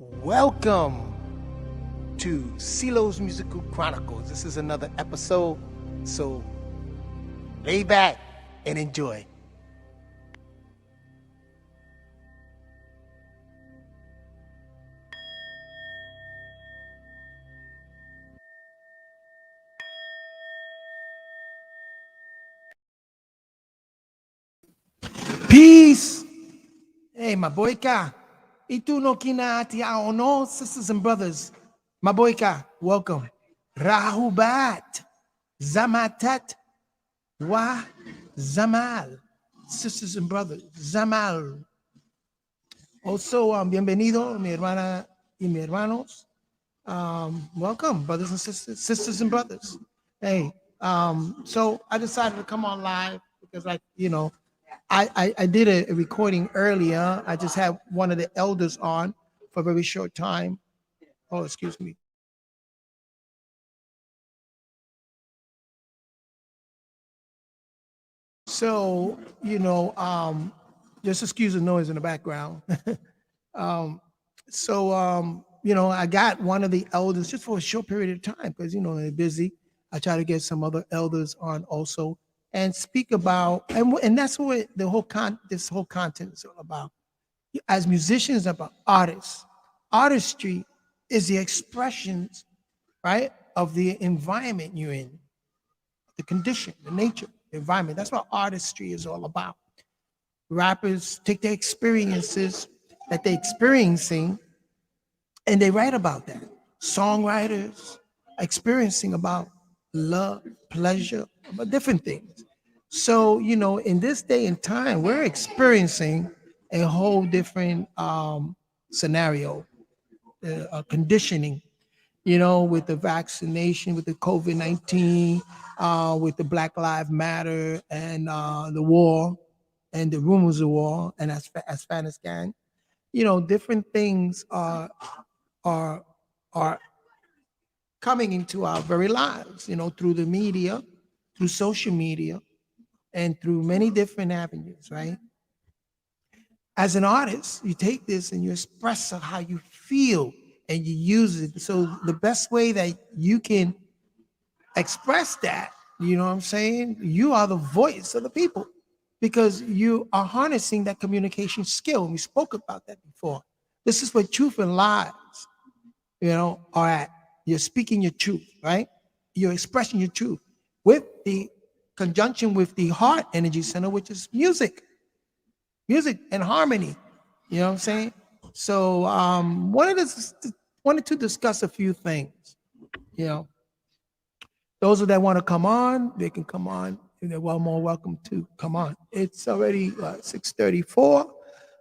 Welcome to CeeLo's Musical Chronicles. This is another episode, so lay back and enjoy. Peace. Hey, my boy Ka. Itu no kinati no, sisters and brothers. My boy Ka, welcome. Rahubat. Zamatat. Wa Zamal. Sisters and brothers. Zamal. Also, bienvenido, mi hermana y mi hermanos. Welcome, brothers and sisters and brothers. Hey, so I decided to come on live because, I did a recording earlier. I just had one of the elders on for a very short time. Oh, excuse me. So, just excuse the noise in the background. um, I got one of the elders just for a short period of time because, they're busy. I try to get some other elders on also and speak about, and that's what this whole content is all about. As musicians, about artists, artistry is the expressions, right, of the environment you're in, the condition, the nature, the environment. That's what artistry is all about. Rappers take their experiences that they're experiencing and they write about that. Songwriters experiencing about love, pleasure, about different things. So, in this day and time, we're experiencing a whole different scenario, conditioning, with the vaccination, with the COVID-19, with the Black Lives Matter and the war and the rumors of war and Afghanistan, different things are are coming into our very lives, through the media, through social media, and through many different avenues, right? As an artist, you take this and you express how you feel and you use it. So the best way that you can express that, you know what I'm saying? You are the voice of the people because you are harnessing that communication skill. We spoke about that before. This is where truth and lies, are at. You're speaking your truth, right? You're expressing your truth with the conjunction with the heart energy center, which is music and harmony. You know what I'm saying? So wanted to discuss a few things. You know, those that want to come on, they can come on. And they're more welcome to come on. It's already 6:34.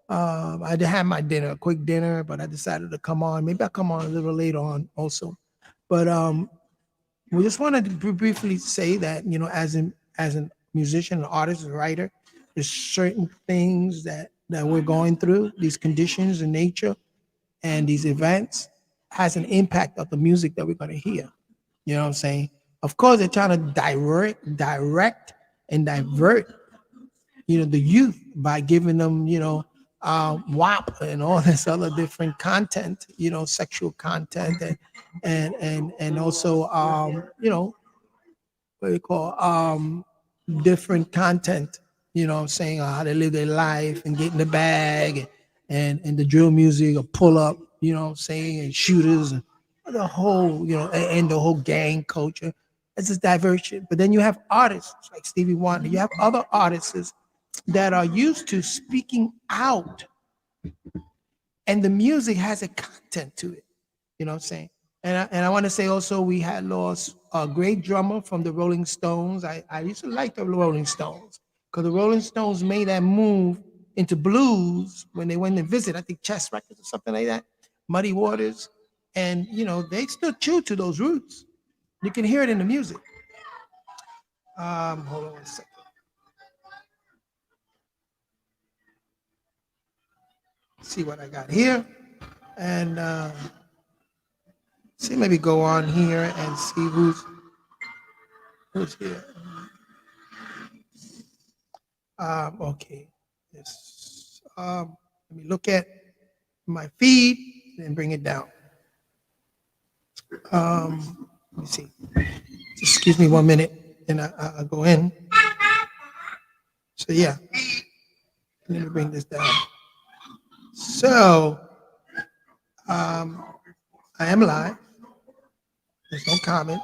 I did have my dinner, a quick dinner, but I decided to come on. Maybe I'll come on a little later on also. But we just wanted to briefly say that, as a musician, an artist, a writer, there's certain things that we're going through, these conditions in nature and these events has an impact of the music that we're going to hear. You know what I'm saying? Of course, they're trying to direct and divert, the youth by giving them, WAP and all this other different content, sexual content and also, what you call different content, saying how they live their life and get in the bag and the drill music or pull up, saying and shooters and the whole, and the whole gang culture. It's just diversion. But then you have artists like Stevie Wonder. You have other artists that are used to speaking out, and the music has a content to it. You know what I'm saying? And I want to say also we had lost a great drummer from the Rolling Stones. I used to like the Rolling Stones because the Rolling Stones made that move into blues when they went to visit, I think Chess Records or something like that, Muddy Waters. And, they still true to those roots. You can hear it in the music. Hold on one second. See what I got here. And see, maybe go on here and see who's here. Okay. Yes. Let me look at my feed. and bring it down. Let me see. Just excuse me 1 minute, and I'll go in. So yeah, let me bring this down. So I am live. There's no comment,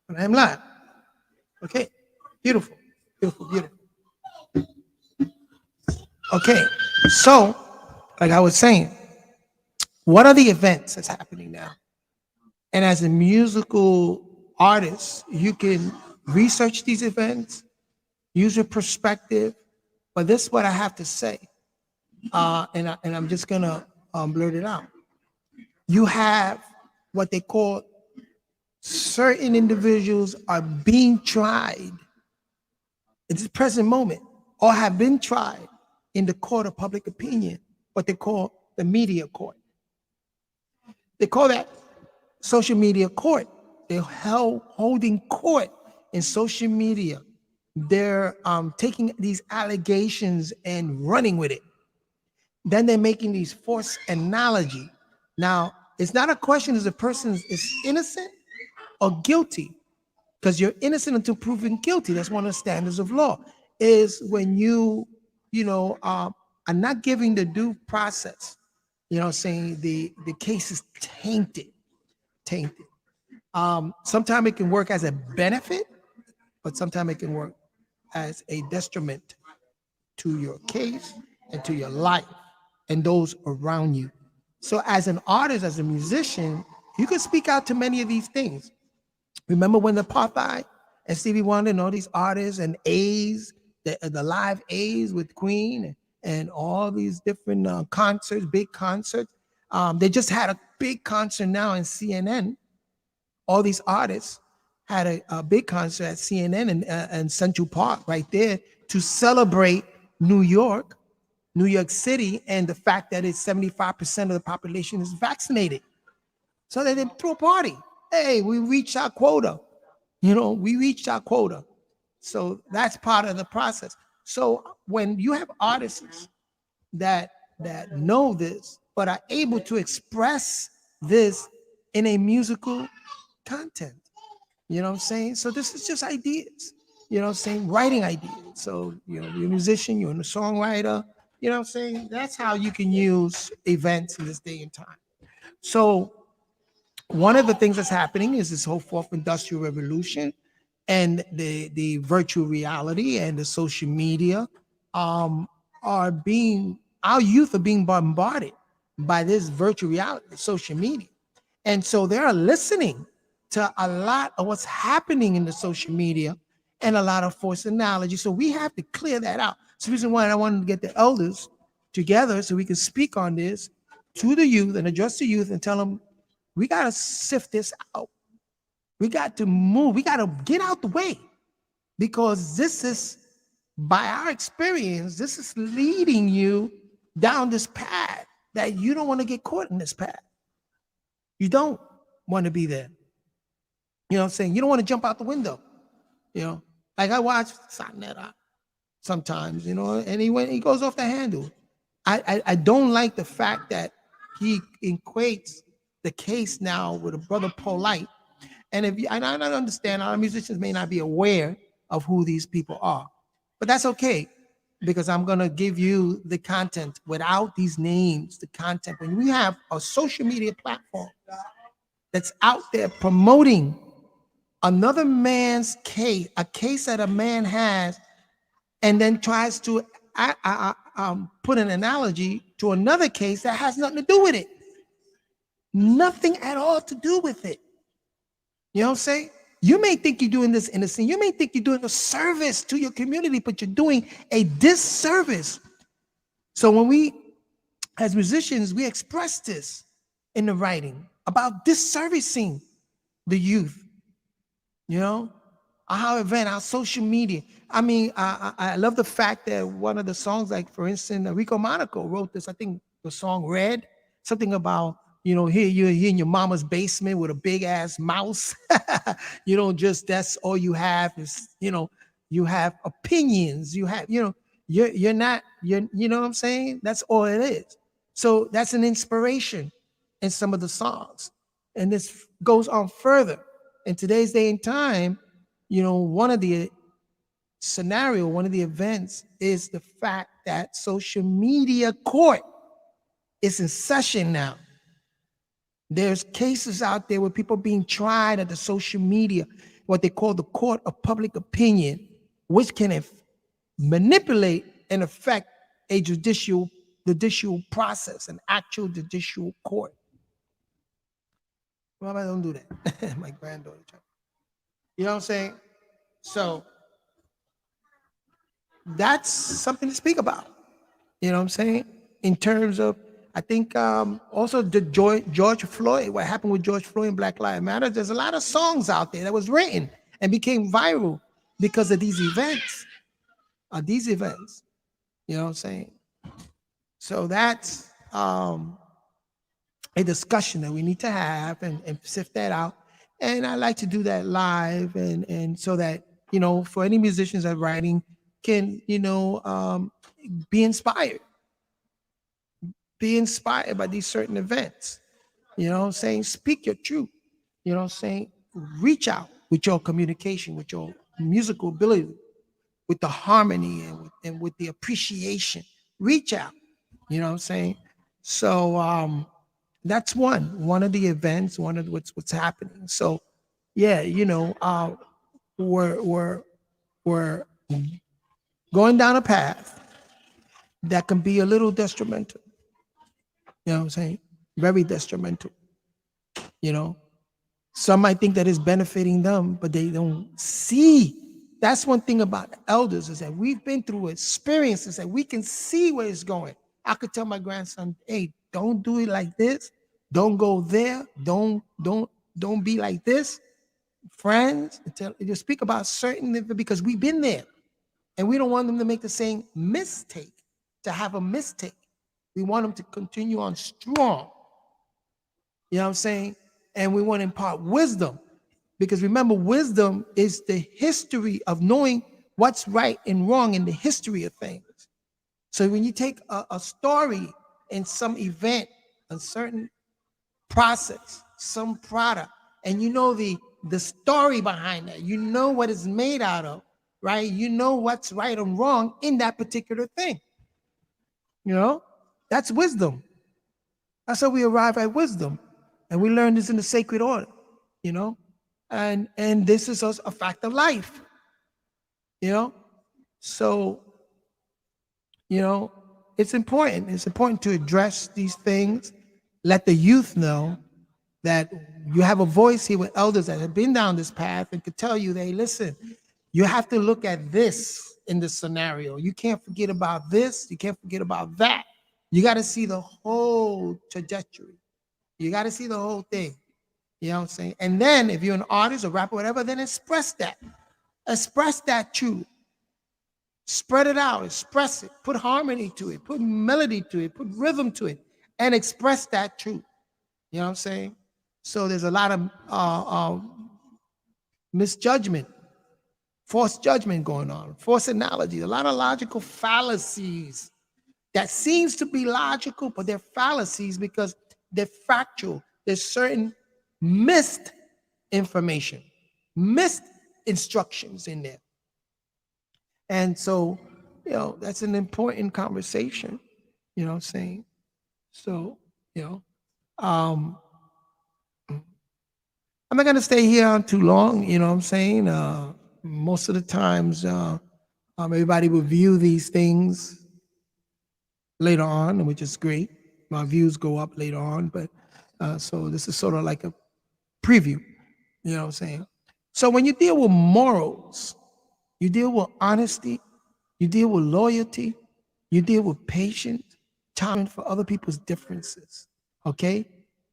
but I am live. Okay, beautiful, beautiful, beautiful. Okay, so like I was saying, what are the events that's happening now? And as a musical artist, you can research these events, use your perspective. But this is what I have to say, and I'm just gonna blurt it out. You have what they call certain individuals are being tried at this present moment, or have been tried in the court of public opinion, what they call the media court. They call that social media court. They're holding court in social media. They're taking these allegations and running with it. Then they're making these false analogy. Now, it's not a question if the person is innocent or guilty, because you're innocent until proven guilty. That's one of the standards of law. Is when you are not giving the due process. Saying the case is tainted. Sometimes it can work as a benefit, but sometimes it can work as a detriment to your case and to your life and those around you. So as an artist, as a musician, you can speak out to many of these things. Remember when the apartheid and Stevie Wonder and all these artists and A's, the live A's with Queen and all these different concerts, big concerts. They just had a big concert now in CNN. All these artists had a big concert at CNN and Central Park right there to celebrate New York City, and the fact that it's 75% of the population is vaccinated. So they threw a party. Hey, we reached our quota. We reached our quota. So that's part of the process. So when you have artists that know this, but are able to express this in a musical content, you know what I'm saying? So this is just ideas, you know what I'm saying? Writing ideas. So, you're a musician, you're a songwriter, you know what I'm saying? That's how you can use events in this day and time. So one of the things that's happening is this whole fourth industrial revolution and the virtual reality and the social media our youth are being bombarded by this virtual reality, social media. And so they're listening to a lot of what's happening in the social media and a lot of false analogy. So we have to clear that out. So the reason why I wanted to get the elders together so we can speak on this to the youth and address the youth and tell them, we got to sift this out. We got to move. We got to get out the way, because this is, by our experience, this is leading you down this path that you don't want to get caught in this path. You don't want to be there. You know what I'm saying? You don't want to jump out the window. Like I watch Satnetta sometimes, and he goes off the handle. I don't like the fact that he equates the case now with a brother Polite. And I don't understand, our musicians may not be aware of who these people are, but that's okay, because I'm going to give you the content without these names, the content. When we have a social media platform that's out there promoting another man's case, a case that a man has, and then tries to put an analogy to another case that has nothing to do with it. Nothing at all to do with it. You know what I'm saying? You may think you're doing this innocent. You may think you're doing a service to your community, but you're doing a disservice. So when we, as musicians, we express this in the writing about disservicing the youth, our event, our social media. I mean, I love the fact that one of the songs, like for instance, Rico Monaco wrote this, I think the song Red, something about, here you're in your mama's basement with a big ass mouse. That's all you have is, you have opinions, you have, you're not, you know what I'm saying? That's all it is. So that's an inspiration. in some of the songs. And this goes on further. In today's day and time, one of the events is the fact that social media court is in session now. There's cases out there where people being tried at the social media, what they call the court of public opinion, which can manipulate and affect a judicial process, an actual judicial court. Well, I don't do that. My granddaughter. You know what I'm saying? So that's something to speak about. You know what I'm saying? In terms of, I think also the George Floyd, what happened with George Floyd and Black Lives Matter, there's a lot of songs out there that was written and became viral because of these events. You know what I'm saying? So that's a discussion that we need to have and sift that out. And I like to do that live and so that, for any musicians that are writing can, be inspired by these certain events. You know what I'm saying? Speak your truth. You know what I'm saying? Reach out with your communication, with your musical ability, with the harmony and with the appreciation. Reach out. You know what I'm saying? So that's one of the events, one of what's happening. So yeah, we're going down a path that can be a little detrimental. You know what I'm saying? Very detrimental. Some might think that it's benefiting them, but they don't see. That's one thing about elders, is that we've been through experiences that we can see where it's going. I could tell my grandson, hey, don't do it like this. Don't go there. Don't be like this. Friends, just speak about certain, because we've been there. And we don't want them to make the same mistake, to have a mistake. We want them to continue on strong. You know what I'm saying? And we want to impart wisdom. Because remember, wisdom is the history of knowing what's right and wrong in the history of things. So when you take a story in some event, a certain process, some product, and you know the story behind that, you know what it's made out of, right? You know what's right and wrong in that particular thing. That's wisdom. That's how we arrive at wisdom. And we learn this in the sacred order, and this is a fact of life, So, it's important. It's important to address these things. Let the youth know that you have a voice here with elders that have been down this path and could tell you, hey, listen, you have to look at this in this scenario. You can't forget about this. You can't forget about that. You got to see the whole trajectory. You got to see the whole thing. You know what I'm saying? And then if you're an artist or rapper, whatever, then express that. Express that truth. Spread it out. Express it. Put harmony to it. Put melody to it. Put rhythm to it. And express that truth. You know what I'm saying? So there's a lot of misjudgment, false judgment going on, false analogy, a lot of logical fallacies that seems to be logical, but they're fallacies because they're factual. There's certain missed information, missed instructions in there. And so, that's an important conversation, you know what I'm saying? So, I'm not going to stay here on too long, you know what I'm saying? Most of the times, everybody will view these things later on, which is great. My views go up later on, but so this is sort of like a preview, you know what I'm saying? So when you deal with morals, you deal with honesty, you deal with loyalty, you deal with patience, time for other people's differences, okay?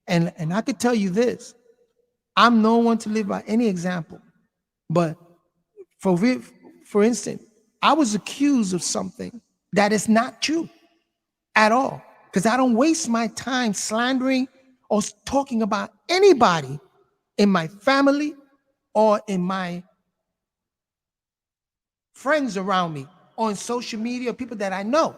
And I could tell you this, I'm no one to live by any example, but for instance, I was accused of something that is not true at all, because I don't waste my time slandering or talking about anybody in my family or in my friends around me on social media, people that I know.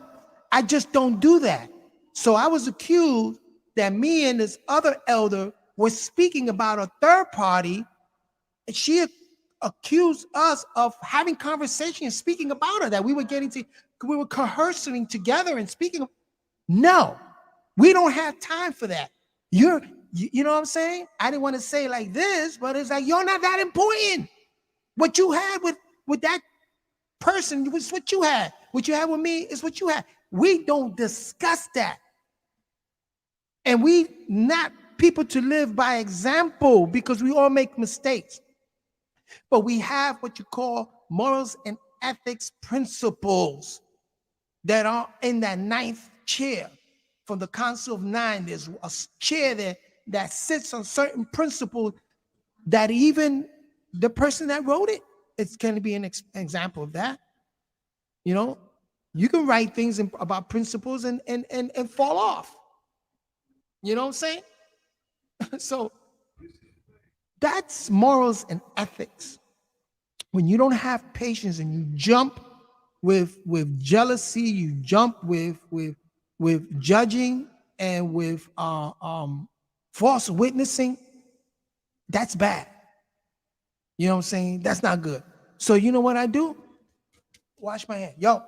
I just don't do that. So I was accused that me and this other elder were speaking about a third party, and she accused us of having conversation and speaking about her, that we were coercing together and speaking. No, we don't have time for that. You know what I'm saying? I didn't want to say like this, but it's like, you're not that important. What you had with that person was what you had. What you had with me is what you had. We don't discuss that. And we not people to live by example, because we all make mistakes. But we have what you call morals and ethics principles that are in that ninth chair. From the Council of Nine, there's a chair there that sits on certain principles that even the person that wrote it, it's going to be an example of that. You know, you can write things about principles and fall off. You know what I'm saying? So that's morals and ethics. When you don't have patience and you jump with jealousy, you jump with judging and with false witnessing, that's bad. You know what I'm saying? That's not good. So you know what I do? Wash my hand. Yo.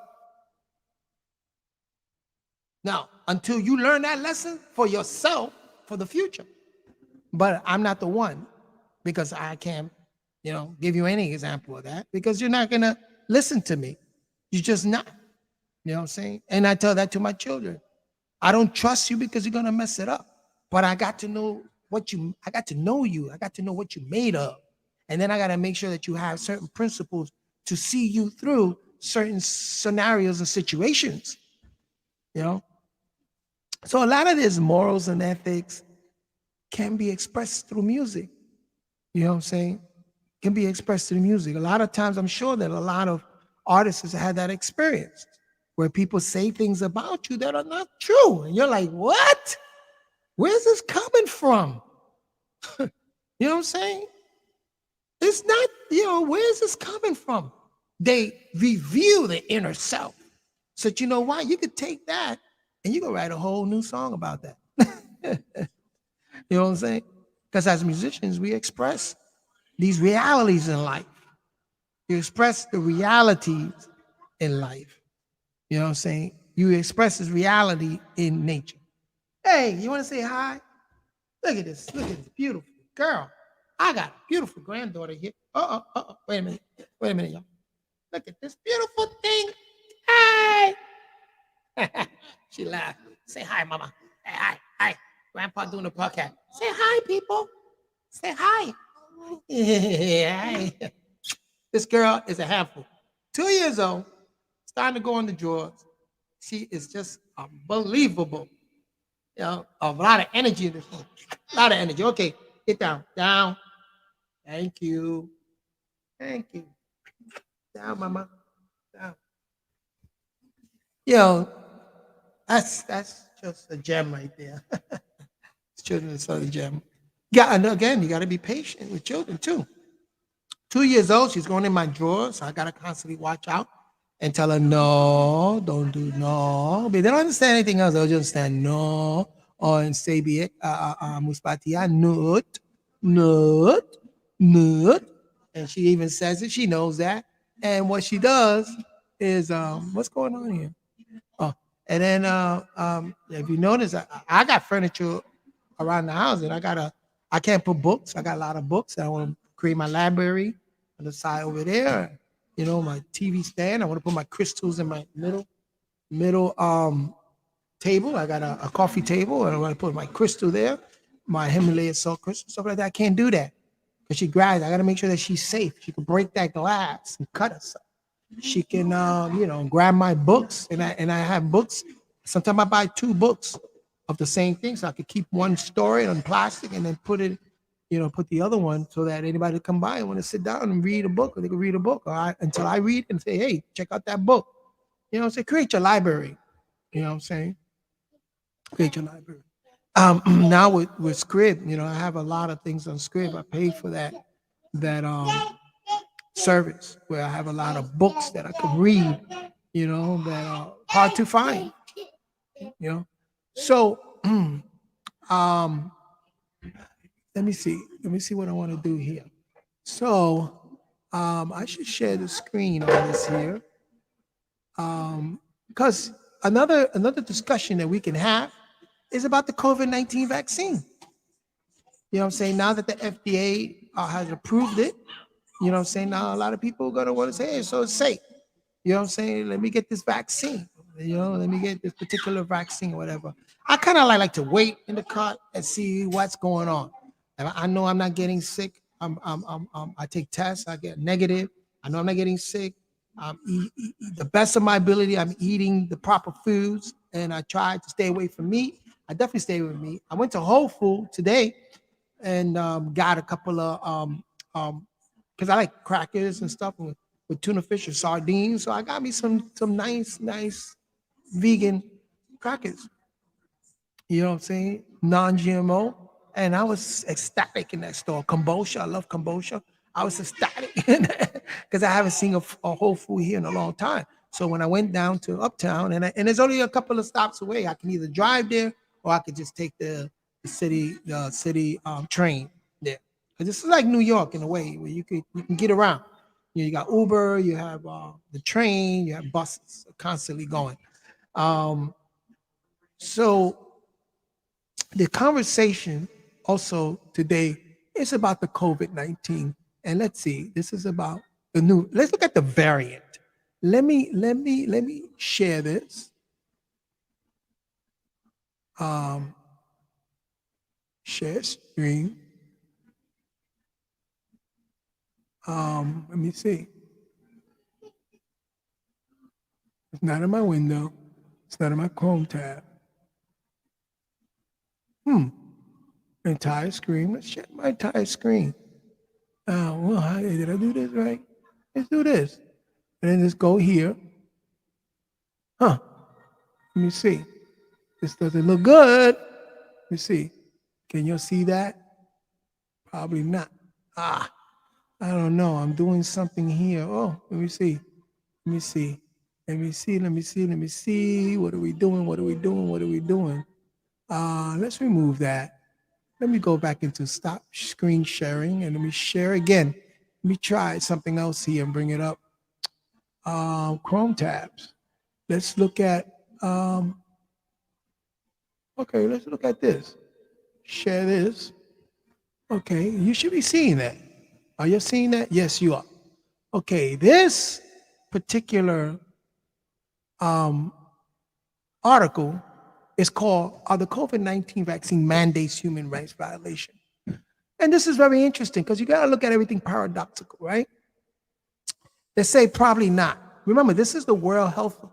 Now, until you learn that lesson for yourself for the future. But I'm not the one, because I can't, give you any example of that, because you're not going to listen to me. You're just not. You know what I'm saying? And I tell that to my children. I don't trust you because you're going to mess it up. But I got to know I got to know you. I got to know what you're made of. And then I got to make sure that you have certain principles to see you through certain scenarios and situations. So a lot of these morals and ethics can be expressed through music. You know what I'm saying? Can be expressed through music. A lot of times, I'm sure that a lot of artists have had that experience where people say things about you that are not true. And you're like, what? Where's this coming from? You know what I'm saying? It's not, where's this coming from? They reveal the inner self. So you know why? You could take that and you can write a whole new song about that. You know what I'm saying? Because as musicians, we express these realities in life. You express the realities in life. You know what I'm saying? You express this reality in nature. Hey, you want to say hi? Look at this. Look at this beautiful girl. I got a beautiful granddaughter here. Wait a minute, y'all. Look at this beautiful thing. Hi. She laughed. Say hi, mama. Hey, hi. Grandpa doing a podcast. Say hi, people. Say hi. Yeah. This girl is a handful. 2 years old, starting to go in the drawers. She is just unbelievable. A lot of energy in this one. A lot of energy. Okay, get down. Down. Thank you. Thank you. Down, mama. Down. That's just a gem right there. Children is such a gem. Yeah, and again, you got to be patient with children too. 2 years old, she's going in my drawers, so I got to constantly watch out and tell her, no, don't do no. But they don't understand anything else. They'll just understand no, or and say, muspatia, nut. And she even says it. She knows that. And what she does is, what's going on here? Oh, and then if you notice, I got furniture around the house, and I can't put books. I got a lot of books. I want to create my library on the side over there. My TV stand. I want to put my crystals in my middle table. I got a coffee table, and I want to put my crystal there, my Himalayan salt crystal, stuff like that. I can't do that because she grabs. I got to make sure that she's safe. She can break that glass and cut herself. She can, grab my books, and I have books. Sometimes I buy 2 books of the same thing, so I could keep one story on plastic and then put the other one so that anybody come by and want to sit down and read a book, or they can read a book, until I read and say, hey, check out that book. Create your library. You know what I'm saying? Create your library. Now with Scrib, I have a lot of things on Scrib. I paid for that service where I have a lot of books that I can read, that are hard to find. So Um, let me see. Let me see what I want to do here. So, I should share the screen on this here. Because another discussion that we can have is about the COVID-19 vaccine. You know what I'm saying? Now that the FDA has approved it, you know what I'm saying? Now a lot of people are going to want to say, hey, so it's safe. You know what I'm saying? Let me get this vaccine. You know, let me get this particular vaccine or whatever. I kind of like to wait in the cart and see what's going on. And I know I'm not getting sick. I take tests. I get negative. I know I'm not getting sick. The best of my ability, I'm eating the proper foods, and I try to stay away from meat. I definitely stay away from meat. I went to Whole Food today and got a couple of because I like crackers and stuff with tuna fish or sardines. So I got me some nice vegan crackers. You know what I'm saying? Non-GMO. And I was ecstatic in that store. Kombucha, I love kombucha. I was ecstatic because I haven't seen a Whole Food here in a long time. So when I went down to Uptown, and there's only a couple of stops away, I can either drive there or I could just take the city train there. Because this is like New York in a way where you can get around. You got Uber, you have the train, you have buses constantly going. Um, so the conversation also today is about the COVID-19. And let's see, this is about let's look at the variant. Let me share this. Um, Share screen. Let me see. It's not in my window. It's not in my Chrome tab. Entire screen. Let's check my entire screen. Well, did I do this right? Let's do this. And then just go here. Let me see. This doesn't look good. Let me see. Can you see that? Probably not. I don't know. I'm doing something here. Oh, let me see. Let me see. Let me see. Let me see. Let me see. What are we doing? What are we doing? What are we doing? Let's remove that. Let me go back into stop screen sharing and let me share again. Let me try something else here and bring it up. Chrome tabs. Let's look at, okay, let's look at this. Share this. Okay, you should be seeing that. Are you seeing that? Yes, you are. Okay, this particular article is called Are the COVID-19 Vaccine Mandates Human Rights Violation? And this is very interesting because you got to look at everything paradoxical, right? They say probably not. Remember, this is the World Health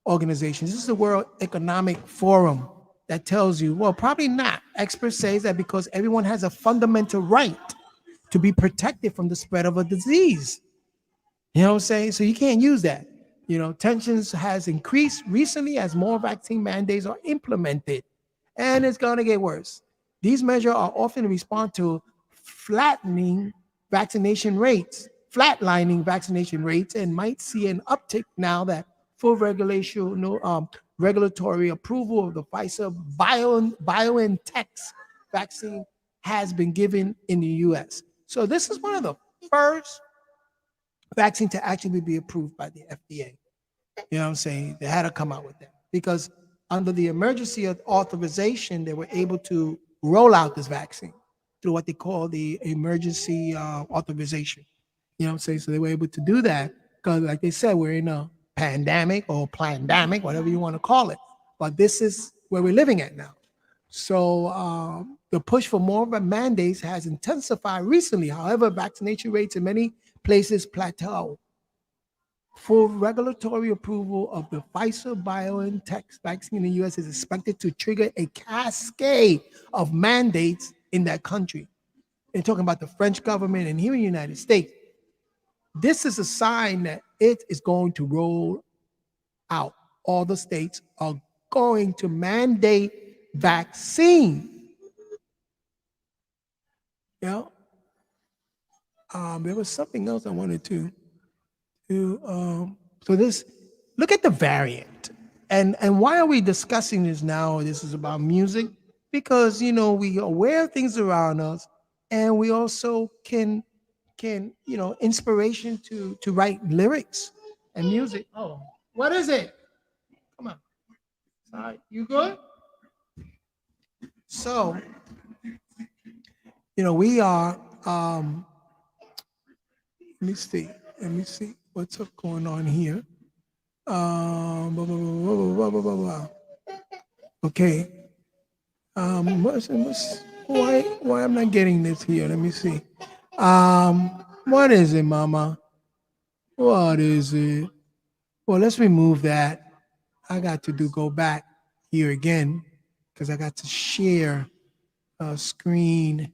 Organization. This is the World Economic Forum that tells you, well, probably not. Experts say that because everyone has a fundamental right to be protected from the spread of a disease. You know what I'm saying? So you can't use that. You know, tensions has increased recently as more vaccine mandates are implemented, and it's going to get worse. These measures are often in response to flattening vaccination rates, flatlining vaccination rates, and might see an uptick now that full regulatory approval of the Pfizer BioNTech vaccine has been given in the U.S. So this is one of the first vaccine to actually be approved by the FDA. You know what I'm saying? They had to come out with that because under the emergency authorization, they were able to roll out this vaccine through what they call the emergency authorization. You know what I'm saying? So they were able to do that because, like they said, we're in a pandemic or plandemic, whatever you want to call it. But this is where we're living at now. So the push for more mandates has intensified recently. However, vaccination rates in many places plateau. Full regulatory approval of the Pfizer BioNTech vaccine in the U.S. is expected to trigger a cascade of mandates in that country. They're talking about the French government and here in the United States. This is a sign that it is going to roll out. All the states are going to mandate vaccine. Yeah. There was something else I wanted to so this, look at the variant. And why are we discussing this now? This is about music because we are aware of things around us, and we also can inspiration to write lyrics and music. Oh, what is it? Come on. Sorry, you good? So we are. Let me see. Let me see what's up going on here. Blah, blah, blah, blah, blah, blah, blah, blah. Okay. Why I'm not getting this here? Let me see. What is it, Mama? What is it? Well, let's remove that. I got to go back here again because I got to share screen,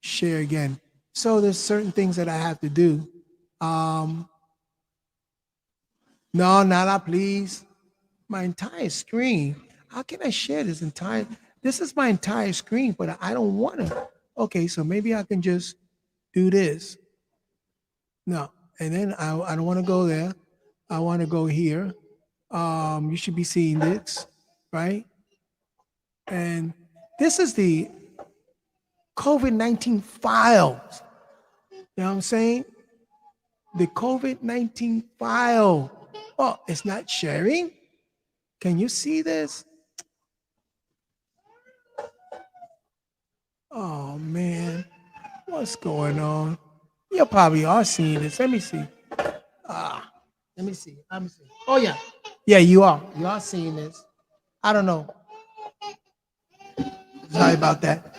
share again. So there's certain things that I have to do. Um, no, Nala, please. My entire screen. How can I share this entire? This is my entire screen, but I don't want to. Okay, so maybe I can just do this. No, and then I don't want to go there. I want to go here. You should be seeing this, right? And this is the COVID-19 files. You know what I'm saying? The COVID-19 file. Oh, it's not sharing? Can you see this? Oh, man. What's going on? You probably are seeing this. Let me see. Let me see. Let me see. Oh, yeah. Yeah, you are. You are seeing this. I don't know. Sorry about that.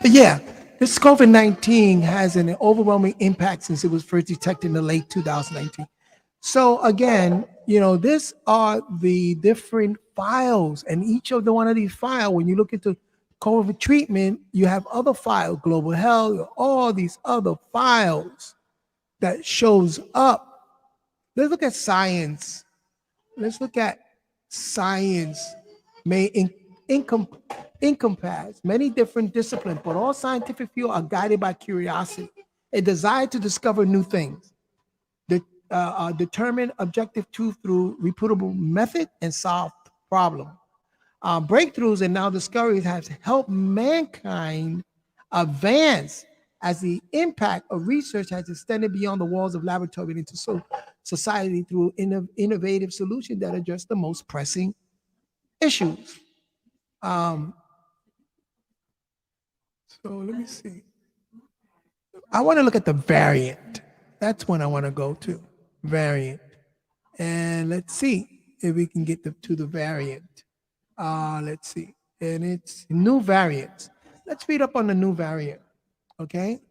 But yeah, this COVID-19 has an overwhelming impact since it was first detected in the late 2019. So again, these are the different files, and each of the one of these files, when you look into COVID treatment, you have other files, global health, all these other files that shows up. Let's look at science. Let's look at science may encompass many different disciplines, but all scientific fields are guided by curiosity, a desire to discover new things, determine objective truth through reproducible method, and solve problem. Breakthroughs and now discoveries have helped mankind advance as the impact of research has extended beyond the walls of laboratory into society through innovative solutions that address the most pressing issues. Um, so let me see. I want to look at the variant. That's when I want to go to variant. And let's see if we can get to the variant. Let's see. And it's new variants. Let's read up on the new variant. Okay.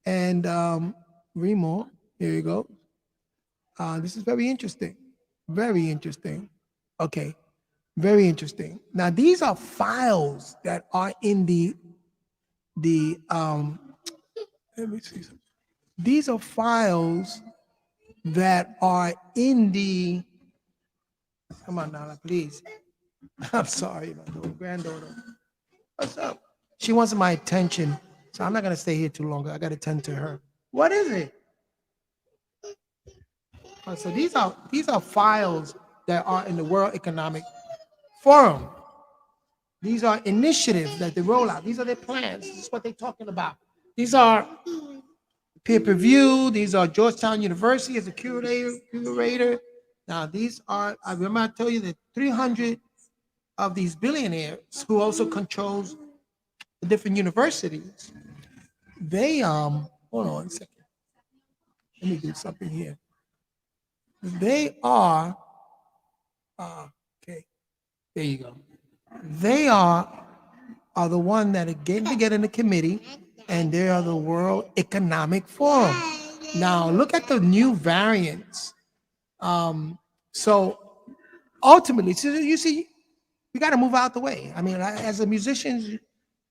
And Remo, here you go. This is very interesting. Very interesting. Okay. Very interesting. Now, these are files that are in the let me see something. These are files that are in the, come on, Nala, please. I'm sorry, my little granddaughter. What's up? She wants my attention, so I'm not gonna stay here too long. I gotta tend to her. What is it? So these are files that are in the World Economic Forum. These are initiatives that they roll out. These are their plans. This is what they're talking about. These are peer review. These are Georgetown University as a curator. Now, these are, I remember I told you that 300 of these billionaires who also controls the different universities, they, hold on one second. Let me do something here. They are, okay, there you go. They are the one that are getting together in the committee, and they are the World Economic Forum. Now, look at the new variants. So ultimately, so you see, we got to move out the way. I mean, as a musician,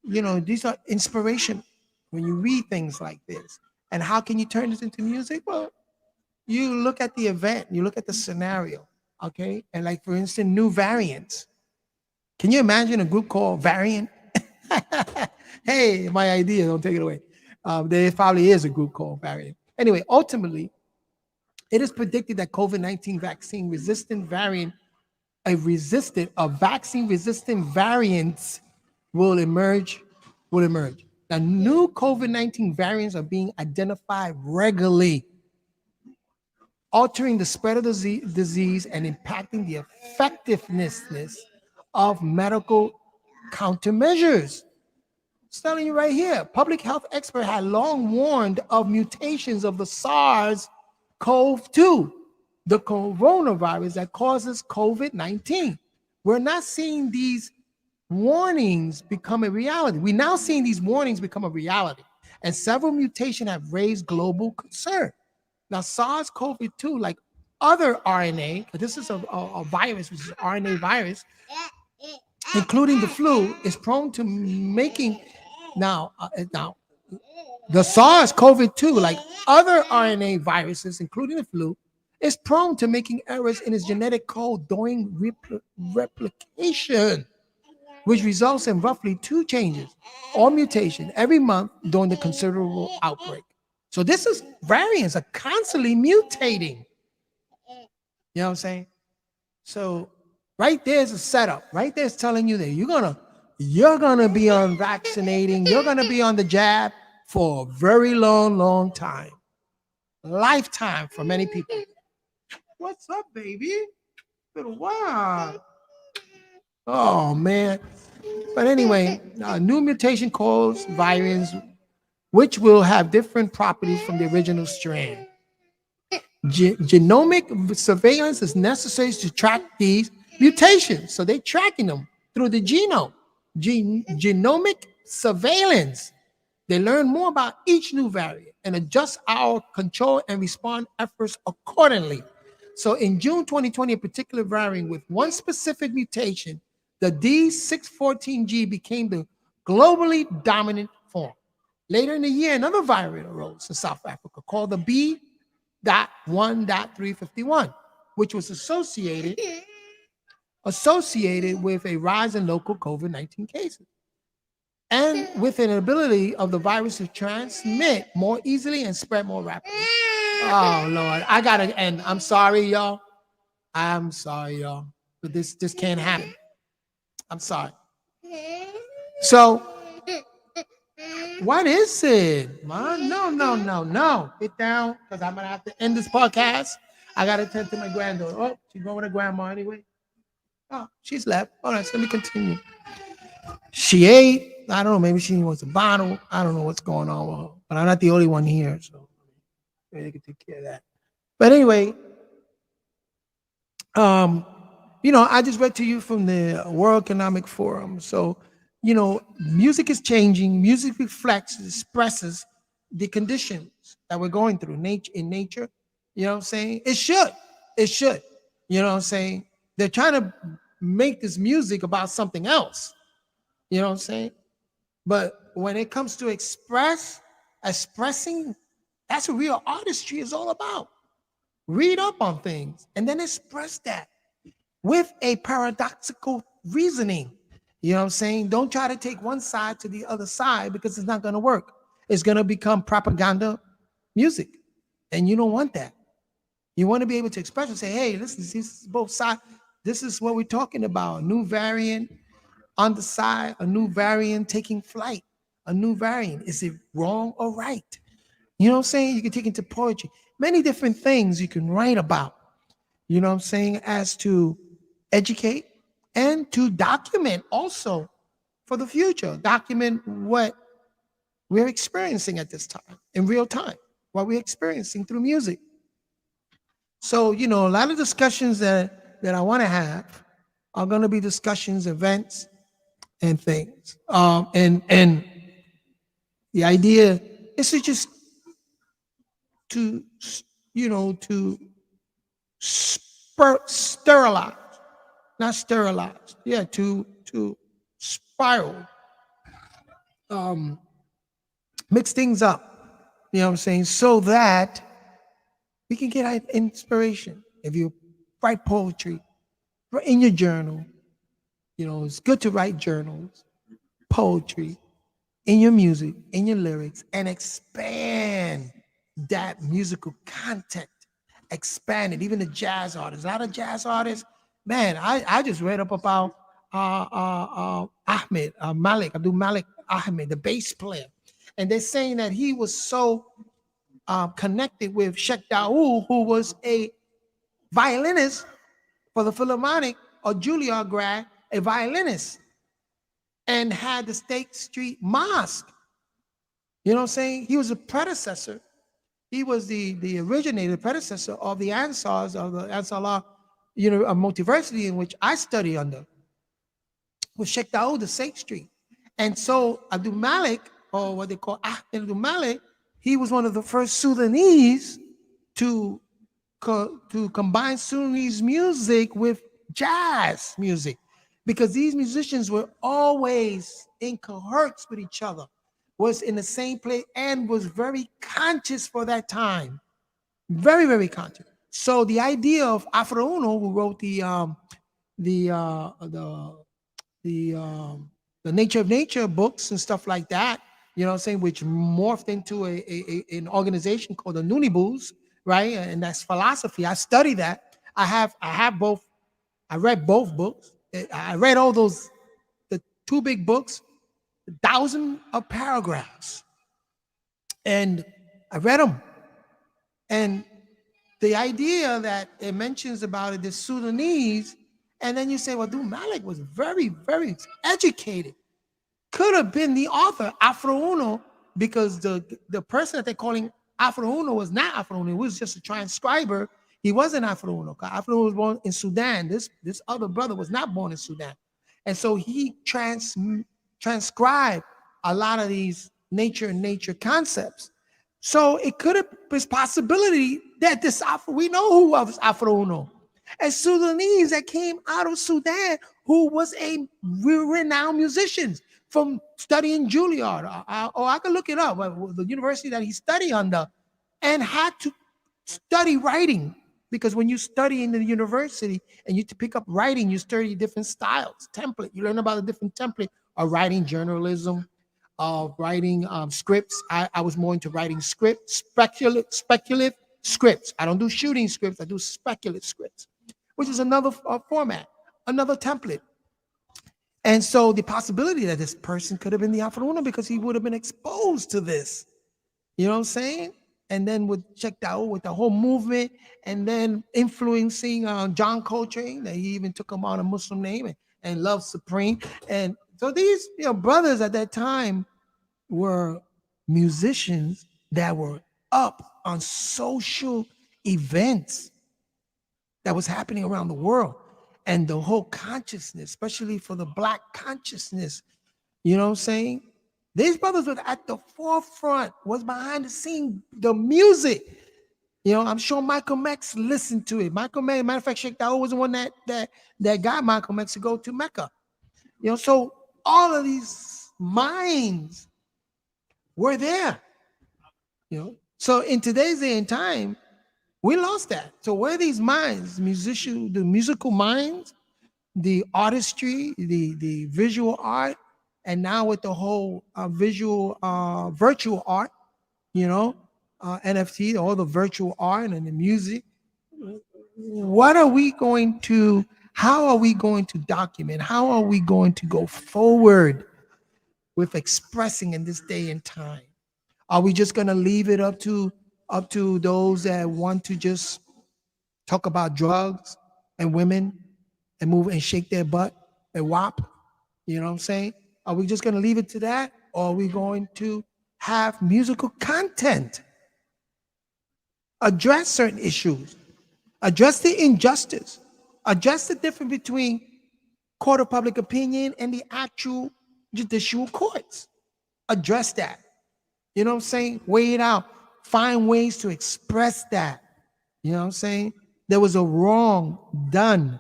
these are inspiration when you read things like this. And how can you turn this into music? Well, you look at the event, you look at the scenario, okay? And like, for instance, new variants. Can you imagine a group called Variant? Hey, my idea, don't take it away. There probably is a group called Variant. Anyway, ultimately, it is predicted that COVID-19 vaccine resistant variant, a vaccine resistant variants will emerge, will emerge. Now, new COVID-19 variants are being identified regularly, altering the spread of the disease and impacting the effectiveness of medical countermeasures. It's telling you right here. Public health expert had long warned of mutations of the SARS-CoV-2, the coronavirus that causes COVID-19. We're not seeing these warnings become a reality. We're now seeing these warnings become a reality, and several mutations have raised global concern. Now, SARS-CoV-2, like other RNA, but this is a virus, which is RNA virus, including the flu, is prone to making now the SARS-CoV-2, like other RNA viruses, including the flu, is prone to making errors in its genetic code during replication, which results in roughly 2 changes or mutation every month during the considerable outbreak. So this is variants are constantly mutating. You know what I'm saying? So right there's a setup. Right there's telling you that you're gonna be on vaccinating, you're gonna be on the jab for a very long time. Lifetime for many people. What's up, baby? It's been a while. Oh man. But anyway, new mutation cause variants which will have different properties from the original strand. Genomic surveillance is necessary to track these mutations. So they're tracking them through the genome. Genomic surveillance. They learn more about each new variant and adjust our control and respond efforts accordingly. So in June 2020, a particular variant with one specific mutation, the D614G, became the globally dominant form. Later in the year, another variant arose in South Africa called the B.1.351, which was associated with a rise in local COVID-19 cases and with an ability of the virus to transmit more easily and spread more rapidly. Oh Lord, I gotta end. I'm sorry, y'all. But this can't happen. I'm sorry. So what is it, man? No. Get down, because I'm gonna have to end this podcast. I gotta attend to my granddaughter. Oh, she's going with her grandma anyway. Oh, she's left. All right, so let me continue. She ate. I don't know. Maybe she wants a bottle. I don't know what's going on with her. But I'm not the only one here, so maybe they can take care of that. But anyway, I just read to you from the World Economic Forum. So, music is changing. Music reflects, expresses the conditions that we're going through in nature. You know what I'm saying? It should. You know what I'm saying? They're trying to make this music about something else. You know what I'm saying? But when it comes to expressing, that's what real artistry is all about. Read up on things and then express that with a paradoxical reasoning. You know what I'm saying? Don't try to take one side to the other side, because it's not going to work. It's going to become propaganda music. And you don't want that. You want to be able to express and say, hey, listen, this is both sides. This is what we're talking about. A new variant on the side, a new variant taking flight, a new variant. Is it wrong or right? You know what I'm saying? You can take it into poetry. Many different things you can write about, you know what I'm saying, as to educate and to document also for the future. Document what we're experiencing at this time in real time, what we're experiencing through music. So, a lot of discussions that I want to have are going to be discussions, events, and things. And the idea is to just to sterilize, not sterilize. Yeah, to spiral, mix things up. You know what I'm saying? So that we can get inspiration. If you write poetry, in your journal, it's good to write journals, poetry, in your music, in your lyrics, and expand that musical content. Expand it. Even the jazz artists, a lot of jazz artists, man, I just read up about Abdul Malik Ahmed, the bass player. And they're saying that he was so connected with Sheikh Daoud, who was a violinist for the Philharmonic or Juilliard grad, a violinist, and had the State Street Mosque. You know what I'm saying? He was a predecessor. He was the originator, predecessor of the Ansars, of the Ansarullah Multiversity, in which I study under, with Sheikh Daoud, the State Street. And so Abdul Malik, or what they call Abdul Malik, he was one of the first Sudanese to combine Sudanese music with jazz music, because these musicians were always in cahoots with each other, was in the same place, and was very conscious for that time. Very, very conscious. So the idea of Afro Uno, who wrote the Nature of Nature books and stuff like that, you know what I'm saying, which morphed into an organization called the Nunibus, right? And that's philosophy. I study that. I have both. I read both books. I read all those, the two big books, 1,000 of paragraphs. And I read them. And the idea that it mentions about it, the Sudanese, and then you say, well, Abdul Malik was very, very educated. Could have been the author, Afro Uno, because the person that they're calling Afro Uno was not Afro Uno. He was just a transcriber. He wasn't Afro Uno. Afro Uno was born in Sudan. This other brother was not born in Sudan. And so he transcribed a lot of these nature concepts. So it could have been possibility that this we know who was Afro Uno, a Sudanese that came out of Sudan, who was a renowned musician from studying Juilliard, or I could look it up, the university that he studied under, and had to study writing, because when you study in the university and you to pick up writing, you study different styles, template. You learn about a different template of writing journalism, of writing scripts. I was more into writing scripts, speculative scripts. I don't do shooting scripts. I do speculative scripts, which is another format, another template. And so the possibility that this person could have been the Afro Uno, because he would have been exposed to this, you know what I'm saying? And then with Sheikh Daoud, with the whole movement, and then influencing John Coltrane, that he even took him on a Muslim name, and Love Supreme. And so these brothers at that time were musicians that were up on social events that was happening around the world. And the whole consciousness, especially for the Black consciousness, you know what I'm saying? These brothers were at the forefront, was behind the scene, the music. You know, I'm sure Malcolm X listened to it. Malcolm X, matter of fact, Sheikh Daoud was the one that got Malcolm X to go to Mecca. You know, so all of these minds were there. You know, so in today's day and time, we lost that. So where are these minds, the musical minds, the artistry, the visual art, and now with the whole virtual art, you know, NFT, all the virtual art and the music. What are we going to, how are we going to document? How are we going to go forward with expressing in this day and time? Are we just going to leave it up to those that want to just talk about drugs and women and move and shake their butt and whop? You know what I'm saying? Are we just going to leave it to that? Or are we going to have musical content? Address certain issues. Address the injustice. Address the difference between court of public opinion and the actual judicial courts. Address that. You know what I'm saying? Weigh it out. Find ways to express that. You know what I'm saying? There was a wrong done.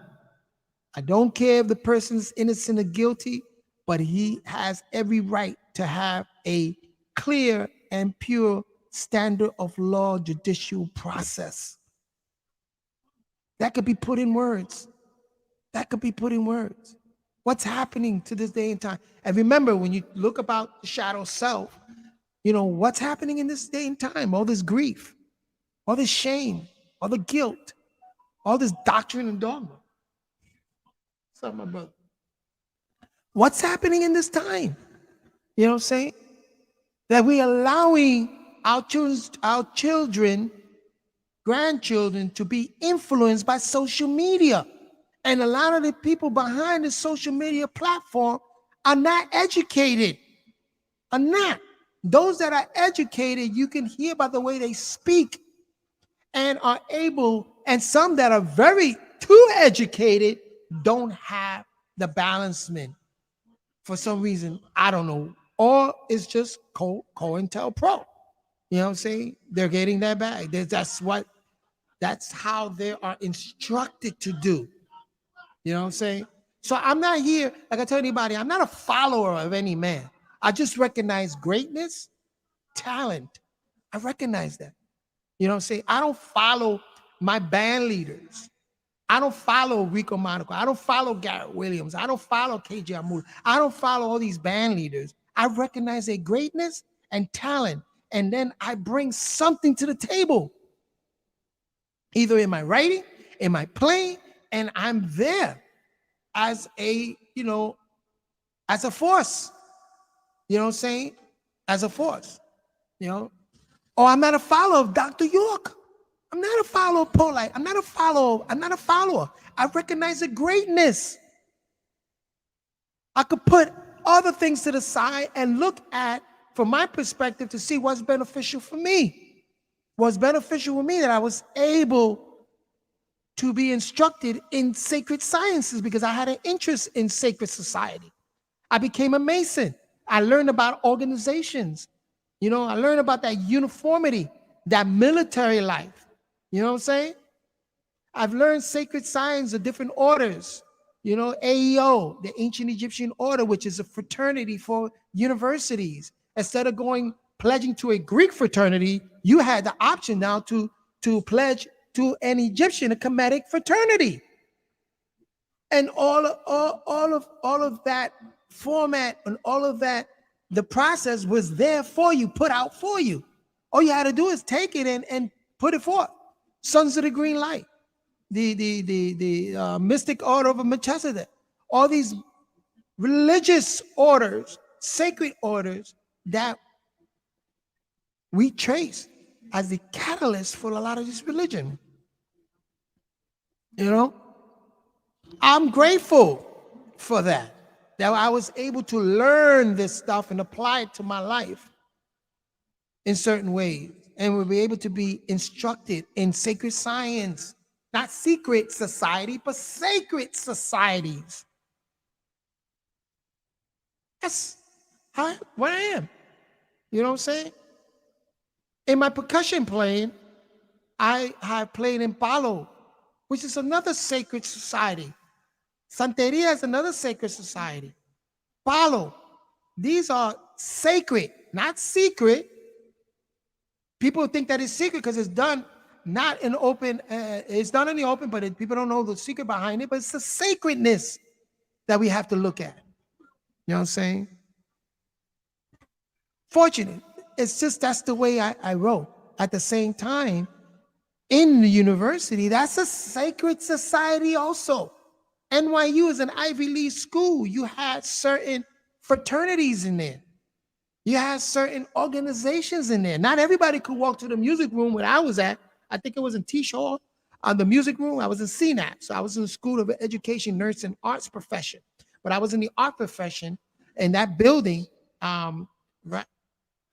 I don't care if the person's innocent or guilty, but he has every right to have a clear and pure standard of law judicial process. That could be put in words. That could be put in words. What's happening to this day and time? And remember, when you look about the shadow self, you know, what's happening in this day and time? All this grief, all this shame, all the guilt, all this doctrine and dogma. What's up, my brother? What's happening in this time? You know what I'm saying? That we allowing our children, grandchildren to be influenced by social media. And a lot of the people behind the social media platform are not educated. Are not. Those that are educated, you can hear by the way they speak and are able, and some that are very too educated don't have the balancement for some reason. I don't know. Or it's just COINTELPRO. You know what I'm saying? They're getting that bag. That's how they are instructed to do. You know what I'm saying? So I'm not here, like I tell anybody, I'm not a follower of any man. I just recognize greatness, talent. I recognize that. You know what I'm saying? I don't follow my band leaders. I don't follow Rico Monaco. I don't follow Garrett Williams. I don't follow KJ Amul. I don't follow all these band leaders. I recognize their greatness and talent. And then I bring something to the table, either in my writing, in my playing, and I'm there as a, as a force. You know what I'm saying? As a force, Or I'm not a follower of Dr. York. I'm not a follower of Polite. I'm not a follower. I recognize the greatness. I could put other things to the side and look at, from my perspective, to see what's beneficial for me. What's beneficial for me, that I was able to be instructed in sacred sciences because I had an interest in sacred society. I became a Mason. I learned about organizations. I learned about that uniformity, that military life. You know what I'm saying? I've learned sacred science of different orders. AEO, the Ancient Egyptian Order, which is a fraternity for universities. Instead of pledging to a Greek fraternity, you had the option now to pledge to an Egyptian, a Kemetic fraternity. And all of that format and all of that, the process was there for you, put out for you. All you had to do is take it and put it forth. Sons of the Green Light, the Mystic Order of Melchizedek, all these religious orders, sacred orders that we trace as the catalyst for a lot of this religion. I'm grateful for that I was able to learn this stuff and apply it to my life in certain ways, and we'll be able to be instructed in sacred science, not secret society, but sacred societies. That's what I am. You know what I'm saying? In my percussion playing, I have played in Palo, which is another sacred society. Santeria is another sacred society. Palo, these are sacred, not secret. People think that it's secret because it's done not in open. It's done in the open, but people don't know the secret behind it. But it's the sacredness that we have to look at. You know what I'm saying? Fortunate. It's just that's the way I wrote. At the same time, in the university, that's a sacred society also. NYU is an Ivy League school. You had certain fraternities in there. You had certain organizations in there. Not everybody could walk to the music room where I was at. I think it was in Tisch Hall. The music room, I was in CNAP. So I was in the School of Education, Nurse, and Arts profession. But I was in the art profession in that building. Right,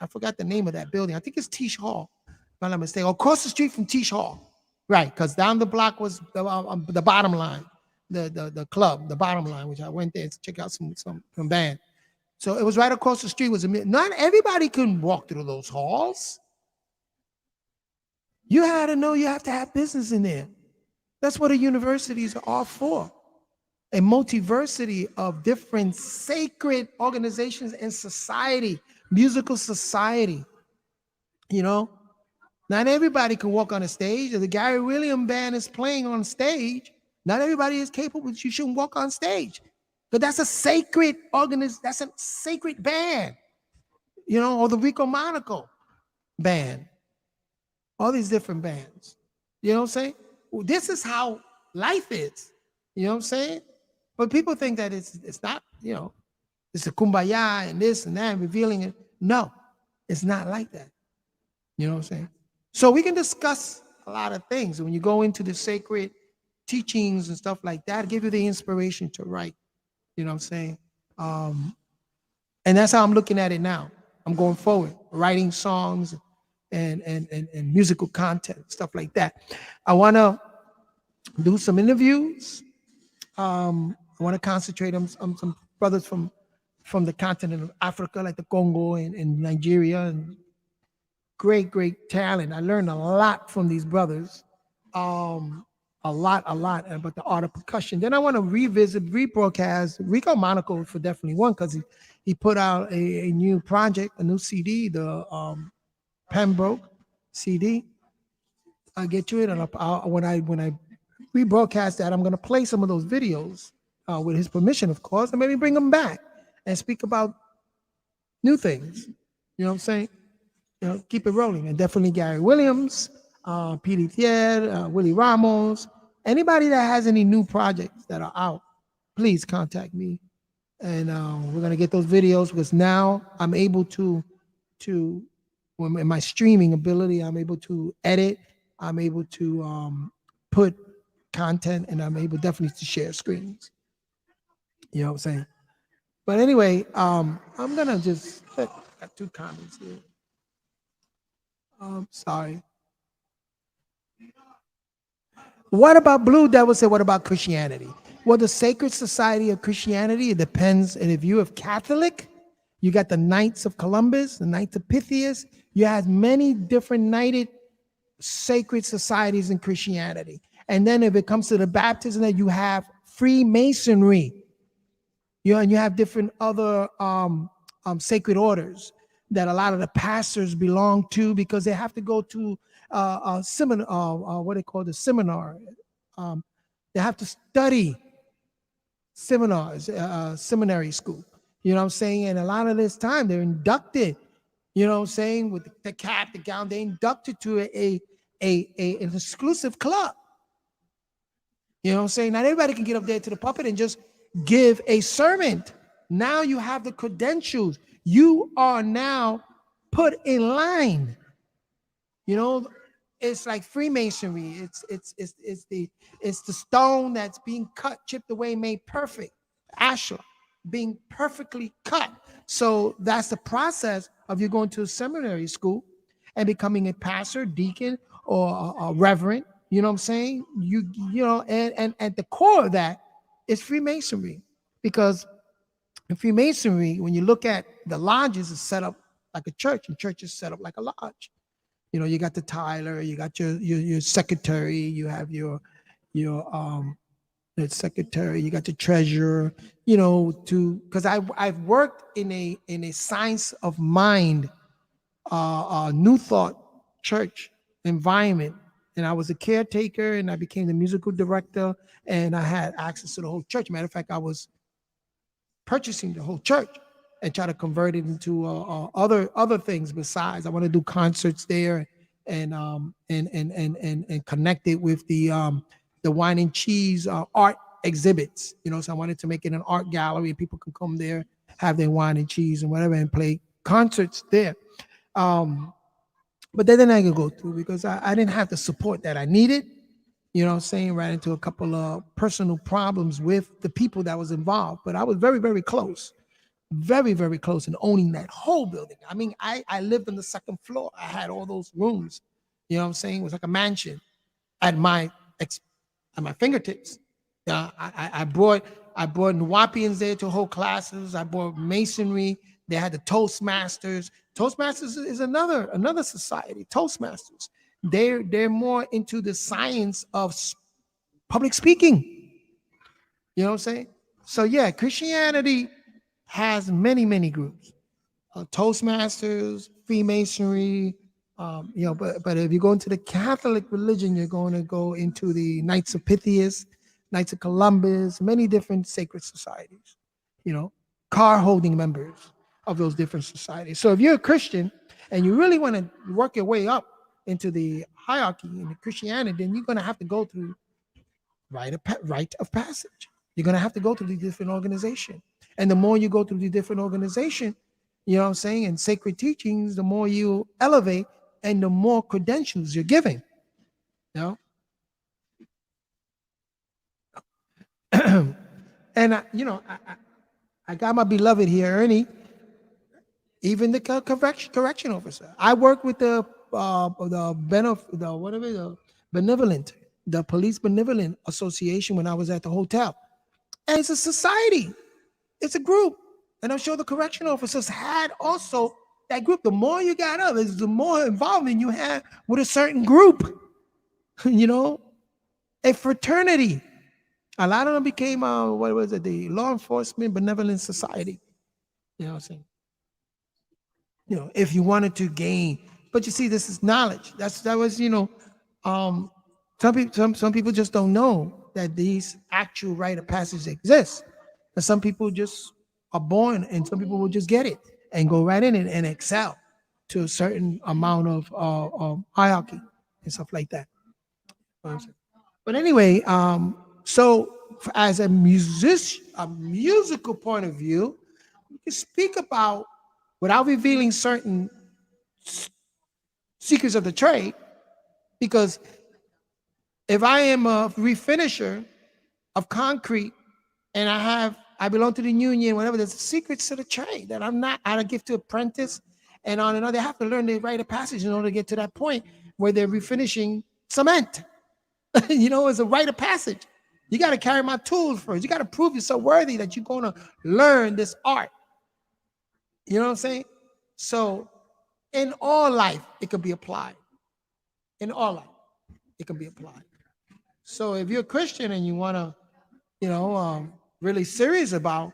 I forgot the name of that building. I think it's Tisch Hall, if I'm not mistaken. Across the street from Tisch Hall. Right, because down the block was the Bottom Line. The club, the Bottom Line, which I went there to check out some band. So it was right across the street. Not everybody can walk through those halls. You had to know you have to have business in there. That's what the universities are all for. A multiversity of different sacred organizations and society, musical society. Not everybody can walk on a stage. If the Gary Williams band is playing on stage, not everybody is capable. You shouldn't walk on stage, but that's a sacred that's a sacred band, or the Rico Monaco band, all these different bands. You know what I'm saying? Well, this is how life is. You know what I'm saying? But people think that it's not. It's a kumbaya and this and that, revealing it. No, it's not like that. You know what I'm saying? So we can discuss a lot of things. When you go into the sacred teachings and stuff like that, give you the inspiration to write. You know what I'm saying? Um, and that's how I'm looking at it now. I'm going forward, writing songs and musical content, stuff like that. I want to do some interviews. I want to concentrate on some brothers from the continent of Africa, like the Congo and Nigeria, and great talent. I learned a lot from these brothers, a lot about the art of percussion. Then I want to rebroadcast Rico Monaco for definitely one, because he put out a new project, a new CD, the Pembroke CD. I'll get you it, and when I rebroadcast that, I'm gonna play some of those videos with his permission, of course, and maybe bring them back and speak about new things. You know what I'm saying? You know, keep it rolling. And definitely Gary Williams, P.D. Thier, Willie Ramos, anybody that has any new projects that are out, please contact me. And we're gonna get those videos, because now I'm able to in my streaming ability, I'm able to edit, I'm able to put content, and I'm able definitely to share screens. You know what I'm saying? But anyway, I'm gonna just got two comments here. Sorry. What about Blue Devil said, what about Christianity? Well, the Sacred Society of Christianity, it depends. And if you have Catholic, you got the Knights of Columbus, the Knights of Pythias. You have many different knighted sacred societies in Christianity. And then if it comes to the baptism, that you have Freemasonry. You know, and you have different other sacred orders that a lot of the pastors belong to, because they have to go to a seminar, what they call the seminar. They have to study seminars, seminary school. You know what I'm saying? And a lot of this time they're inducted, you know what I'm saying, with the cap, the gown, they inducted to an exclusive club. You know what I'm saying? Not everybody can get up there to the pulpit and just give a sermon. Now you have the credentials. You are now put in line. You know, it's like Freemasonry. It's the stone that's being cut, chipped away, made perfect. Ashlar being perfectly cut. So that's the process of you going to a seminary school and becoming a pastor, deacon, or a reverend. You know what I'm saying? You know, and at the core of that is Freemasonry, because in Freemasonry, when you look at the lodges, it's set up like a church, and church is set up like a lodge. You know, you got the Tyler, you got your secretary, you have your the secretary, you got the treasurer. You know, because I've worked in a science of mind, New Thought church environment, and I was a caretaker, and I became the musical director, and I had access to the whole church. Matter of fact, I was purchasing the whole church and try to convert it into other things besides. I want to do concerts there, and connect it with the wine and cheese art exhibits. You know, so I wanted to make it an art gallery, and people can come there, have their wine and cheese and whatever, and play concerts there. But then I could go through, because I didn't have the support that I needed. You know what I'm saying? Ran into a couple of personal problems with the people that was involved. But I was very close, very close in owning that whole building. I mean, I lived on the second floor. I had all those rooms. You know what I'm saying? It was like a mansion at my fingertips. I brought Nwapians there to hold classes. I brought Masonry. They had the Toastmasters. Toastmasters is another society. Toastmasters. They're more into the science of public speaking. You know what I'm saying? So yeah, Christianity has many groups. Toastmasters, Freemasonry. You know, but if you go into the Catholic religion, you're going to go into the Knights of Pythias, Knights of Columbus, many different sacred societies. You know, card-holding members of those different societies. So if you're a Christian and you really want to work your way up into the hierarchy in Christianity, then you're going to have to go through rite of passage. You're going to have to go through these different organizations. And the more you go through the different organization, you know what I'm saying, and sacred teachings, the more you elevate and the more credentials you're giving. You know? And I got my beloved here, Ernie, even the correction officer. I work with the benevolent, the police benevolent association when I was at the hotel. And it's a society, it's a group. And I'm sure the correction officers had also that group. The more you got others, the more involvement you have with a certain group, you know, a fraternity. A lot of them became, the Law Enforcement Benevolent Society. You know what I'm saying? You know, if you wanted to gain, but you see, this is knowledge. That was, some people just don't know that these actual rite of passage exist. And some people just are born, and some people will just get it and go right in it and excel to a certain amount of hierarchy and stuff like that. But anyway, so as a musical point of view, you can speak about, without revealing certain secrets of the trade, because if I am a refinisher of concrete and I belong to the union, whatever, there's secrets to the trade that I'm not, I give to apprentice and on another. They have to learn the rite of passage in order to get to that point where they're refinishing cement. It's a rite of passage. You got to carry my tools first. You got to prove you're so worthy that you're going to learn this art. You know what I'm saying? So in all life, it can be applied. In all life, it can be applied. So if you're a Christian and you want to, really serious about,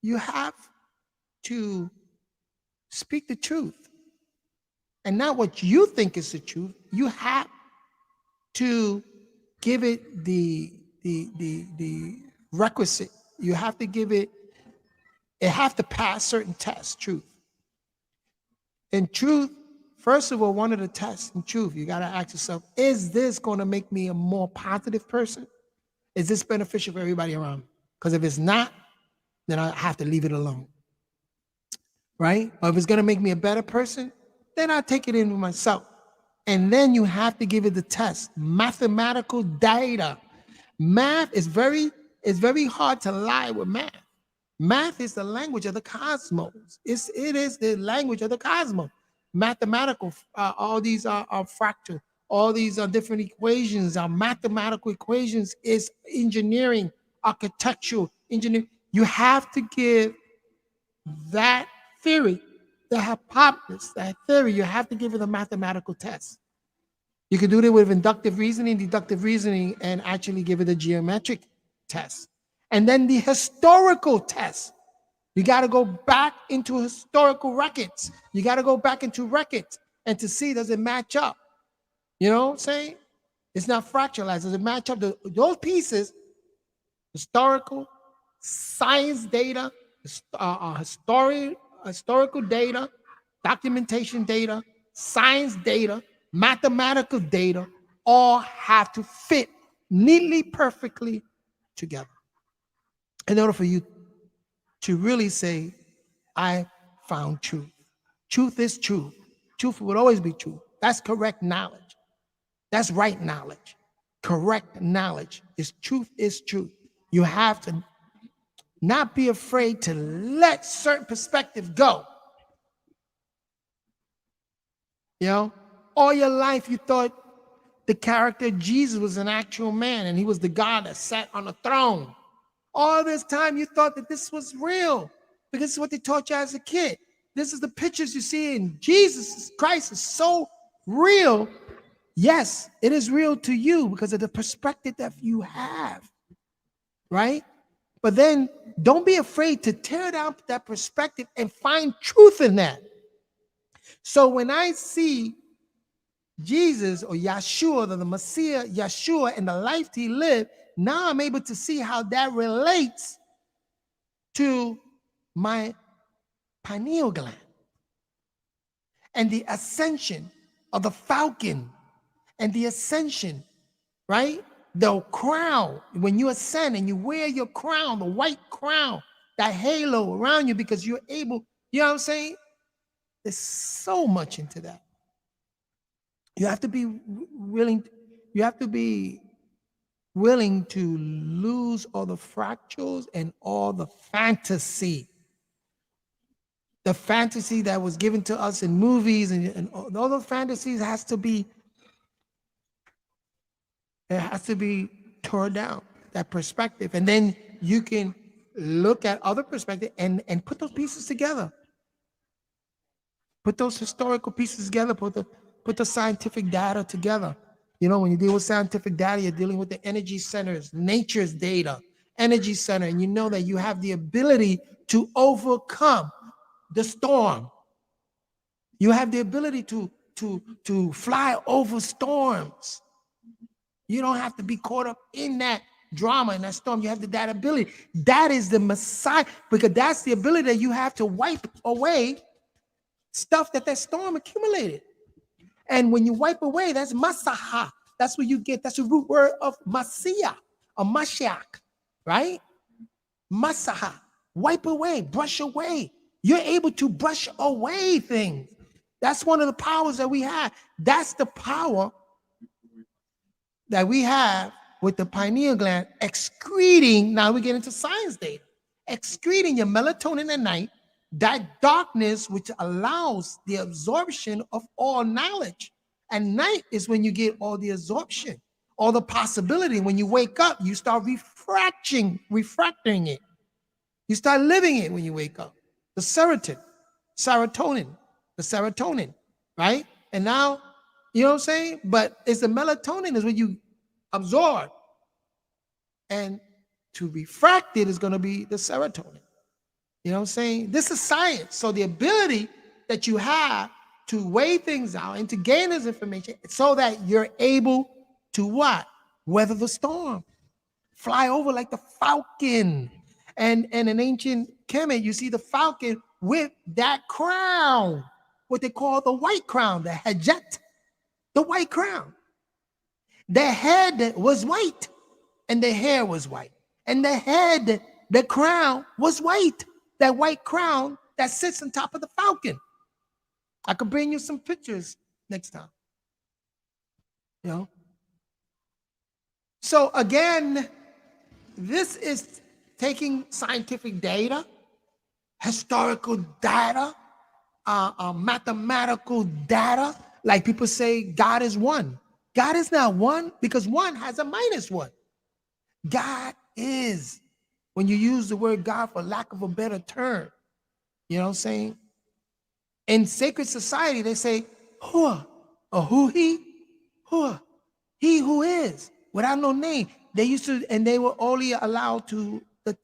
you have to speak the truth. And not what you think is the truth. You have to give it the requisite. You have to give it have to pass certain tests, truth. In truth, first of all, one of the tests in truth, you got to ask yourself, is this going to make me a more positive person? Is this beneficial for everybody around me? Because if it's not, then I have to leave it alone. Right? Or if it's going to make me a better person, then I'll take it in with myself. And then you have to give it the test. Mathematical data. Math is very hard to lie with math. Math is the language of the cosmos. It is the language of the cosmos. Mathematical, all these are fractal. All these are different equations, are mathematical equations, is engineering, architectural engineering. You have to give that theory, the hypothesis, that theory, you have to give it a mathematical test. You can do it with inductive reasoning, deductive reasoning, and actually give it a geometric test. And then the historical test. You got to go back into historical records. You got to go back into records and to see, does it match up? You know what I'm saying? It's not fractalized. Does it match up? Those pieces, historical, science data, historical data, documentation data, science data, mathematical data, all have to fit neatly, perfectly together. In order for you to really say, I found truth. Truth is truth. Truth will always be true. That's correct knowledge. That's right knowledge. Correct knowledge is truth is truth. You have to not be afraid to let certain perspective go. All your life you thought the character Jesus was an actual man and he was the God that sat on the throne. All this time you thought that this was real because it's what they taught you as a kid. This is the pictures you see in Jesus Christ is so real. Yes, it is real to you because of the perspective that you have, right? But then don't be afraid to tear down that perspective and find truth in that. So when I see Jesus or Yeshua, the Messiah, Yeshua, and the life he lived, now I'm able to see how that relates to my pineal gland and the ascension of the falcon and the ascension, right? The crown, when you ascend and you wear your crown, the white crown that halo around you because you're able, you know what I'm saying? There's so much into that. You have to be willing, you have to be willing to lose all the fractals and all the fantasy. The fantasy that was given to us in movies and all those fantasies has to be, it has to be torn down, that perspective. And then you can look at other perspective and put those pieces together. Put those historical pieces together, put the scientific data together. You know, when you deal with scientific data, you're dealing with the energy centers, nature's data, energy center, and you know that you have the ability to overcome the storm. You have the ability to fly over storms. You don't have to be caught up in that drama and that storm. You have that ability. That is the Messiah, because that's the ability that you have to wipe away stuff that storm accumulated. And when you wipe away, that's Masaha. That's what you get. That's the root word of Messiah or Mashiach, right? Masaha. Wipe away, brush away. You're able to brush away things. That's one of the powers that we have. That's the power that we have with the pineal gland excreting. Now we get into science data. Excreting your melatonin at night, that darkness which allows the absorption of all knowledge. And night is when you get all the absorption, all the possibility. When you wake up, you start refracting it. You start living it when you wake up. The serotonin, right? And now, you know what I'm saying? But it's the melatonin is when you absorb. And to refract it is going to be the serotonin. You know what I'm saying? This is science. So the ability that you have to weigh things out and to gain this information so that you're able to what? Weather the storm. Fly over like the falcon. And in ancient Kemet, you see the falcon with that crown, what they call the white crown, the Hajet, the white crown. The head was white and the hair was white. And the head, the crown was white. That white crown that sits on top of the falcon. I could bring you some pictures next time. You know? So again, this is taking scientific data, historical data, mathematical data. Like people say, God is one. God is not one because one has a minus one. God is, when you use the word God for lack of a better term, you know what I'm saying? In sacred society, they say, Hua, or who he, Hua, he who is, without no name. They used to, and they were only allowed to, the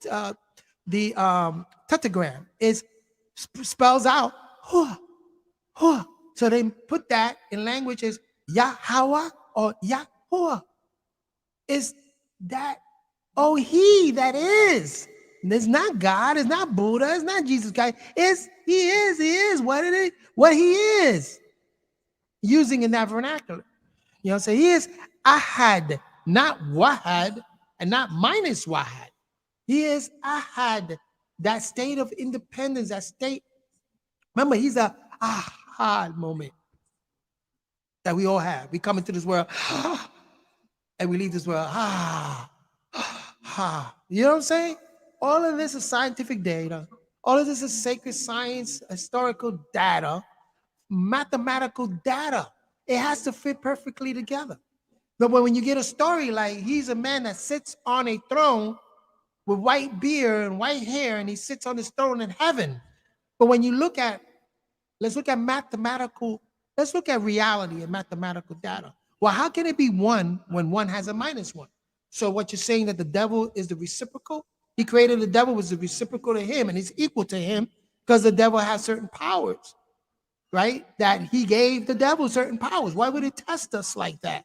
tetragram is spells out Hua, Hua. So they put that in language as Yahweh or Yahuwah. Is that, oh, he that is. It's not God, it's not Buddha, it's not Jesus Christ. He is what it is, what he is. Using in that vernacular. You know what I'm saying? He is Ahad, not Wahad, and not minus Wahad. He is Ahad, that state of independence, that state. Remember, he's a Ahad moment that we all have. We come into this world, and we leave this world, You know what I'm saying? All of this is scientific data. All of this is sacred science, historical data, mathematical data. It has to fit perfectly together. But when you get a story like he's a man that sits on a throne with white beard and white hair, and he sits on his throne in heaven. But when you look at, let's look at reality and mathematical data. Well, how can it be one when one has a minus one? So what you're saying that the devil is the reciprocal? He created the devil was the reciprocal to him, and he's equal to him because the devil has certain powers, right? That he gave the devil certain powers. Why would he test us like that?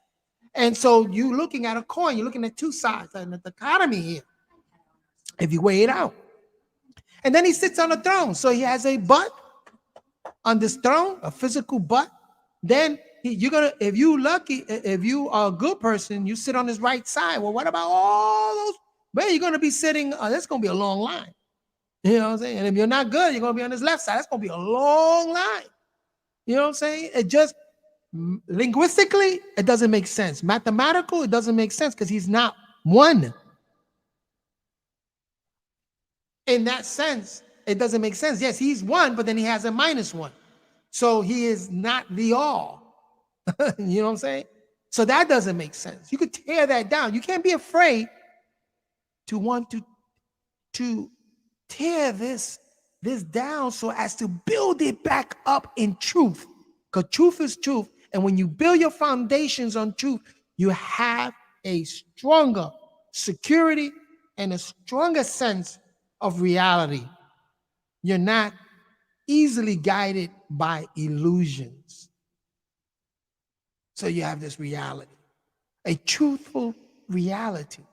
And so you're looking at a coin, you're looking at two sides and the dichotomy here, if you weigh it out. And then he sits on a throne. So he has a butt on this throne, a physical butt. Then if you are a good person, you sit on his right side. Well, what about all those? Well, you're going to be sitting, that's going to be a long line. You know what I'm saying? And if you're not good, you're going to be on this left side. That's going to be a long line. You know what I'm saying? It just, linguistically, it doesn't make sense. Mathematical, it doesn't make sense because he's not one. In that sense, it doesn't make sense. Yes, he's one, but then he has a minus one. So he is not the all. You know what I'm saying? So that doesn't make sense. You could tear that down. You can't be afraid to want to tear this down so as to build it back up in truth. Because truth is truth. And when you build your foundations on truth, you have a stronger security and a stronger sense of reality. You're not easily guided by illusions. So you have this reality, a truthful reality.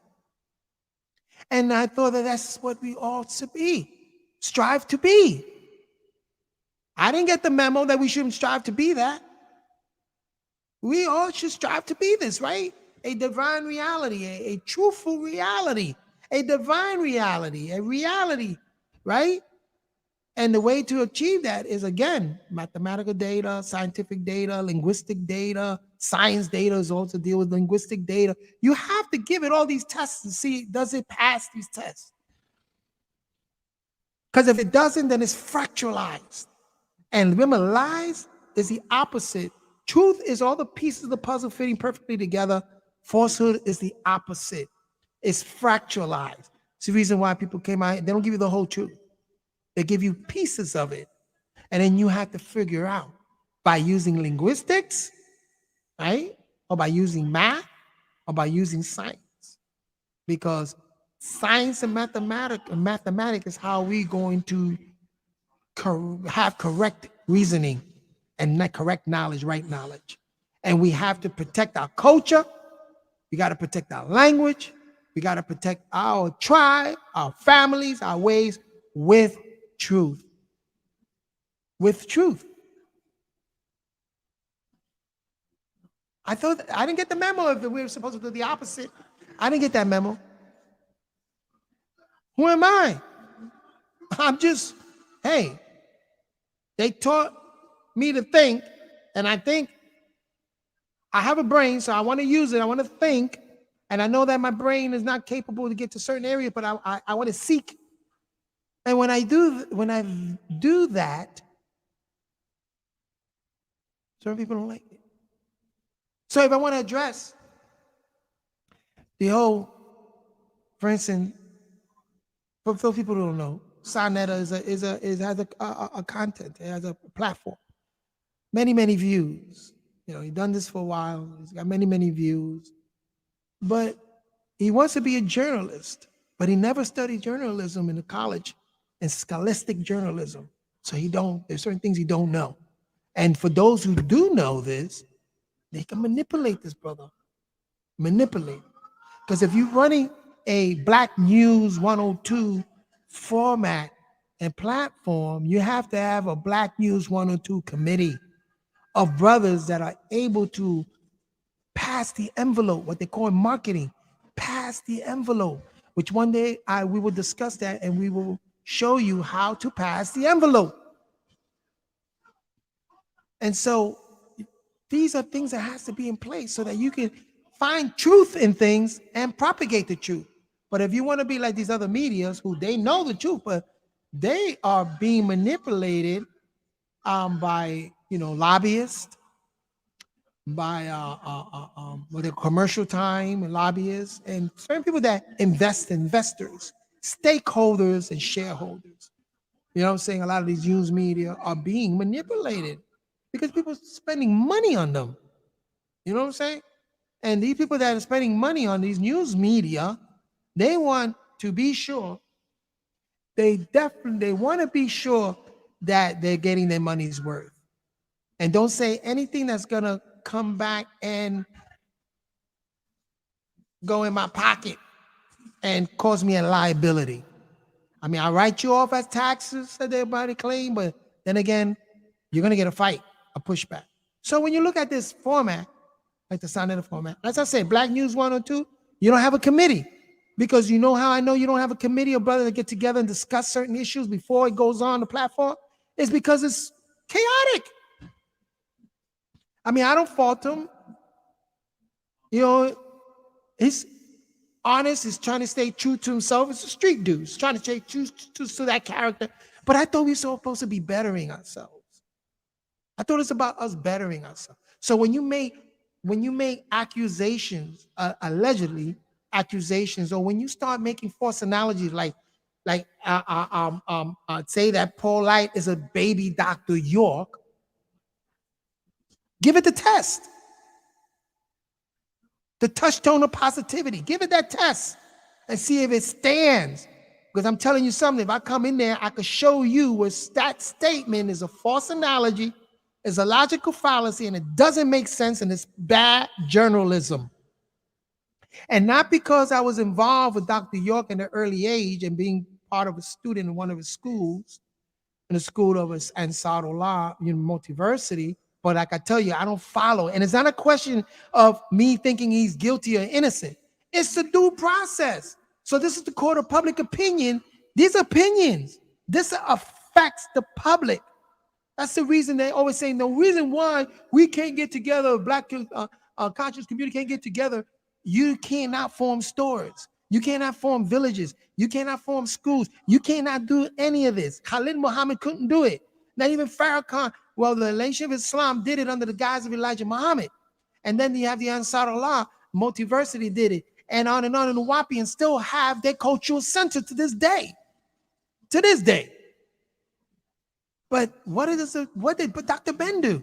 And I thought that that's what we ought to be, strive to be. I didn't get the memo that we shouldn't strive to be that. We all should strive to be this, right? A divine reality, a truthful reality, a divine reality, a reality, right? And the way to achieve that is, again, mathematical data, scientific data, linguistic data, science data is also deal with linguistic data. You have to give it all these tests to see, does it pass these tests? Because if it doesn't, then it's fractalized. And remember, lies is the opposite. Truth is all the pieces of the puzzle fitting perfectly together. Falsehood is the opposite. It's fractalized. It's the reason why people came out, they don't give you the whole truth. They give you pieces of it. And then you have to figure out by using linguistics, right? Or by using math, or by using science. Because science and mathematics is how we're going to have correct reasoning and not correct knowledge, right knowledge. And we have to protect our culture. We got to protect our language. We got to protect our tribe, our families, our ways with truth. With truth. I thought I didn't get the memo if we were supposed to do the opposite. I didn't get that memo. Who am I? I'm just, hey, they taught me to think, and I think I have a brain, so I want to use it. I want to think, and I know that my brain is not capable to get to certain areas, but I want to seek. And when I do that, certain people don't like it. So if I want to address the whole, for instance, for those people who don't know, Sonetta has a content, it has a platform, many views. You know, he's done this for a while. He's got many views, but he wants to be a journalist, but he never studied journalism in the college and scholastic journalism. So there's certain things he don't know. And for those who do know this, they can manipulate this brother. Manipulate. Because if you're running a Black News 102 format and platform, you have to have a Black News 102 committee of brothers that are able to pass the envelope, what they call marketing, pass the envelope, which one day we will discuss that and we will show you how to pass the envelope. And so these are things that has to be in place so that you can find truth in things and propagate the truth. But if you want to be like these other medias who they know the truth, but they are being manipulated by, lobbyists, by the commercial time and lobbyists and certain people that investors, stakeholders and shareholders. You know what I'm saying? A lot of these news media are being manipulated because people are spending money on them. You know what I'm saying? And these people that are spending money on these news media, they want to be sure, they want to be sure that they're getting their money's worth. And don't say anything that's going to come back and go in my pocket and cause me a liability. I mean, I write you off as taxes that everybody claim, but then again, you're going to get a fight, a pushback. So when you look at this format, like the Sonetta format, as I said, Black News 102, you don't have a committee. Because you know how I know you don't have a committee of brothers that get together and discuss certain issues before it goes on the platform? It's because it's chaotic. I mean, I don't fault him. You know, he's honest. He's trying to stay true to himself. It's a street dude. He's trying to stay true to that character. But I thought we were supposed to be bettering ourselves. I thought it's about us bettering ourselves. So when you make accusations, allegedly accusations, or when you start making false analogies like say that Paul Light is a baby Dr. York, give it the test. The touchstone of positivity. Give it that test and see if it stands. Because I'm telling you something, if I come in there, I could show you where that statement is a false analogy, is a logical fallacy, and it doesn't make sense, and it's bad journalism. And not because I was involved with Dr. York in an early age and being part of a student in one of his schools, in the school of Ansarullah Multiversity, but like I tell you, I don't follow. And it's not a question of me thinking he's guilty or innocent. It's the due process. So this is the court of public opinion. These opinions, this affects the public. That's the reason they always say, no reason why we can't get together, Black conscious community can't get together. You cannot form stores. You cannot form villages. You cannot form schools. You cannot do any of this. Khalid Muhammad couldn't do it. Not even Farrakhan. Well, the Nation of Islam did it under the guise of Elijah Muhammad. And then you have the Ansarullah, Multiversity did it. And on, and the Wapians still have their cultural center to this day. To this day. But what did Dr. Ben do?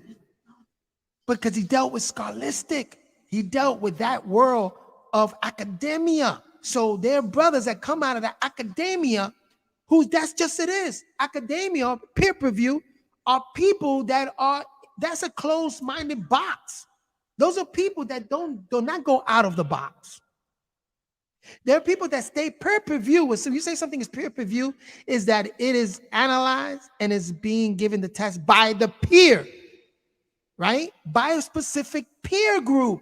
Because he dealt with scholastic. He dealt with that world of academia. So there are brothers that come out of that academia who that's just it is. Academia, peer review, are people that's a closed-minded box. Those are people that do not go out of the box. There are people that stay peer review. So you say something is peer review, is that it is analyzed and is being given the test by the peer, right? By a specific peer group.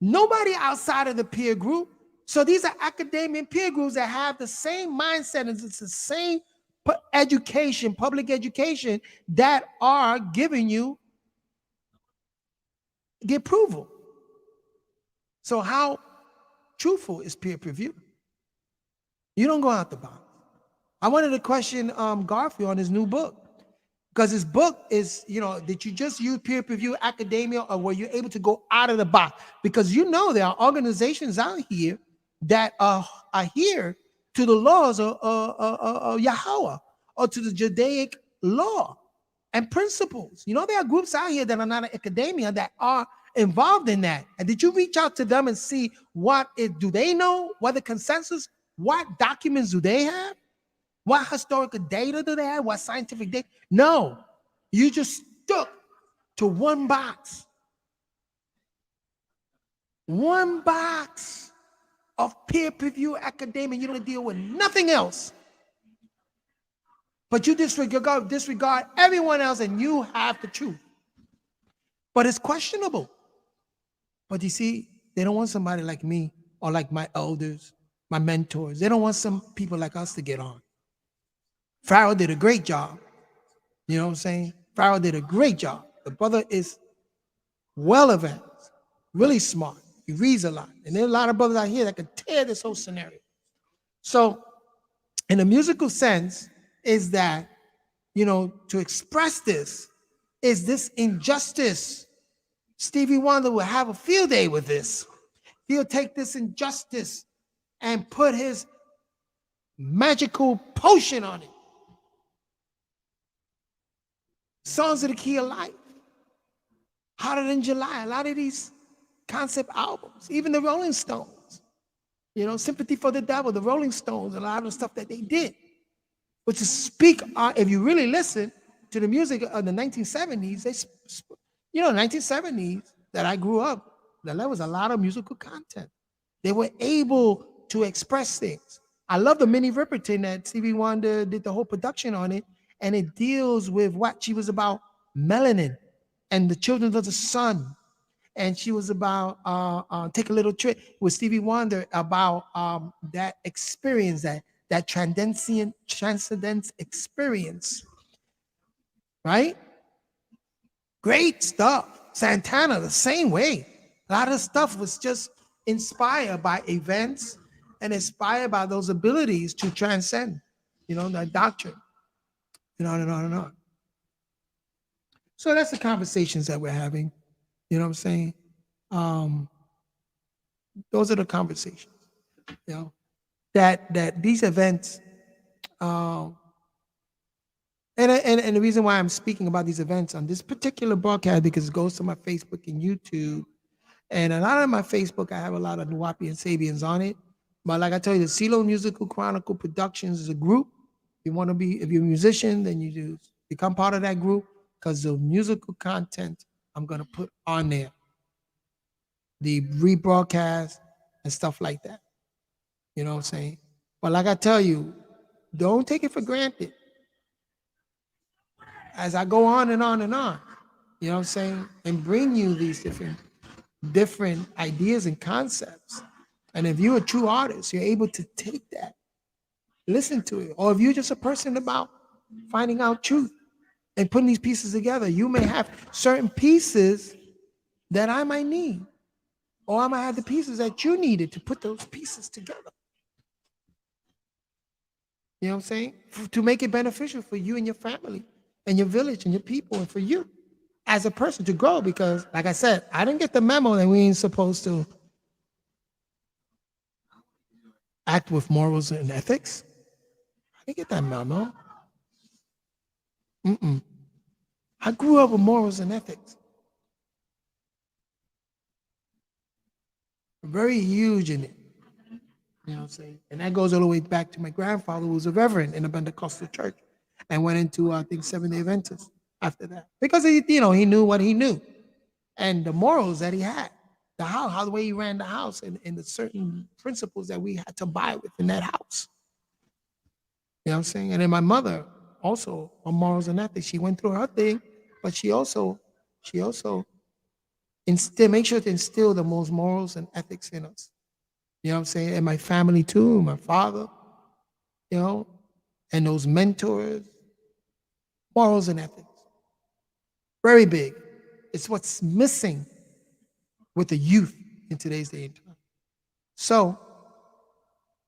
Nobody outside of the peer group. So these are academic peer groups that have the same mindset and it's the same education, public education, that are giving you the approval. So how truthful is peer review? You don't go out the box. I wanted to question Garfield on his new book, because his book is, did you just use peer review academia, or were you able to go out of the box? Because there are organizations out here that are here to the laws of Yahweh or to the Judaic law and principles. There are groups out here that are not academia that are involved in that. And did you reach out to them and see do they know? What the consensus? What documents do they have? What historical data do they have? What scientific data? No, you just stuck to one box. One box of peer review academia. You don't deal with nothing else. But you disregard everyone else, and you have the truth. But it's questionable. But you see, they don't want somebody like me or like my elders, my mentors. They don't want some people like us to get on. Pharaoh did a great job. You know what I'm saying? Pharaoh did a great job. The brother is well advanced, really smart. He reads a lot. And there are a lot of brothers out here that can tear this whole scenario. So in a musical sense, is that, to express this is this injustice. Stevie Wonder will have a field day with this. He'll take this injustice and put his magical potion on it. Songs of the Key of Life, Hotter Than July, a lot of these concept albums, even the Rolling Stones, Sympathy for the Devil, the Rolling Stones, a lot of the stuff that they did. But to speak, if you really listen to the music of the 1970s, 1970s that I grew up, there was a lot of musical content. They were able to express things. I love the Minnie Riperton that Stevie Wonder did the whole production on it, and it deals with what she was about, melanin and the children of the sun. and she was about take a little trip with Stevie Wonder about that experience, that transcendence experience, right? Great stuff. Santana, the same way. A lot of stuff was just inspired by events and inspired by those abilities to transcend, that doctrine, on and on and on. So that's the conversations that we're having. You know what I'm saying? Those are the conversations. That these events, and the reason why I'm speaking about these events on this particular broadcast, because it goes to my Facebook and YouTube, and a lot of my Facebook, I have a lot of Nuwapi and Sabians on it. But like I tell you, the CeeLo Musical Chronicle Productions is a group. If you're a musician, then you do become part of that group, because the musical content I'm gonna put on there, the rebroadcast and stuff like that. You know what I'm saying? But like I tell you, don't take it for granted. As I go on and on and on, you know what I'm saying, and bring you these different ideas and concepts. And if you're a true artist, you're able to take that, listen to it. Or if you're just a person about finding out truth and putting these pieces together, you may have certain pieces that I might need, or I might have the pieces that you needed to put those pieces together. You know what I'm saying? To make it beneficial for you and your family and your village and your people, and for you as a person to grow. Because like I said, I didn't get the memo that we ain't supposed to act with morals and ethics. I didn't get that memo. I grew up with morals and ethics. Very huge in it. You know what I'm saying? And that goes all the way back to my grandfather, who was a reverend in a Pentecostal church and went into, I think, Seventh-day Adventist after that. Because he knew what he knew and the morals that he had, how the way he ran the house, and the certain principles that we had to buy within that house. You know what I'm saying? And then my mother also on morals and ethics. She went through her thing, but she also make sure to instill the most morals and ethics in us. You know what I'm saying? And my family too, my father, and those mentors, morals and ethics. Very big. It's what's missing with the youth in today's day and time. So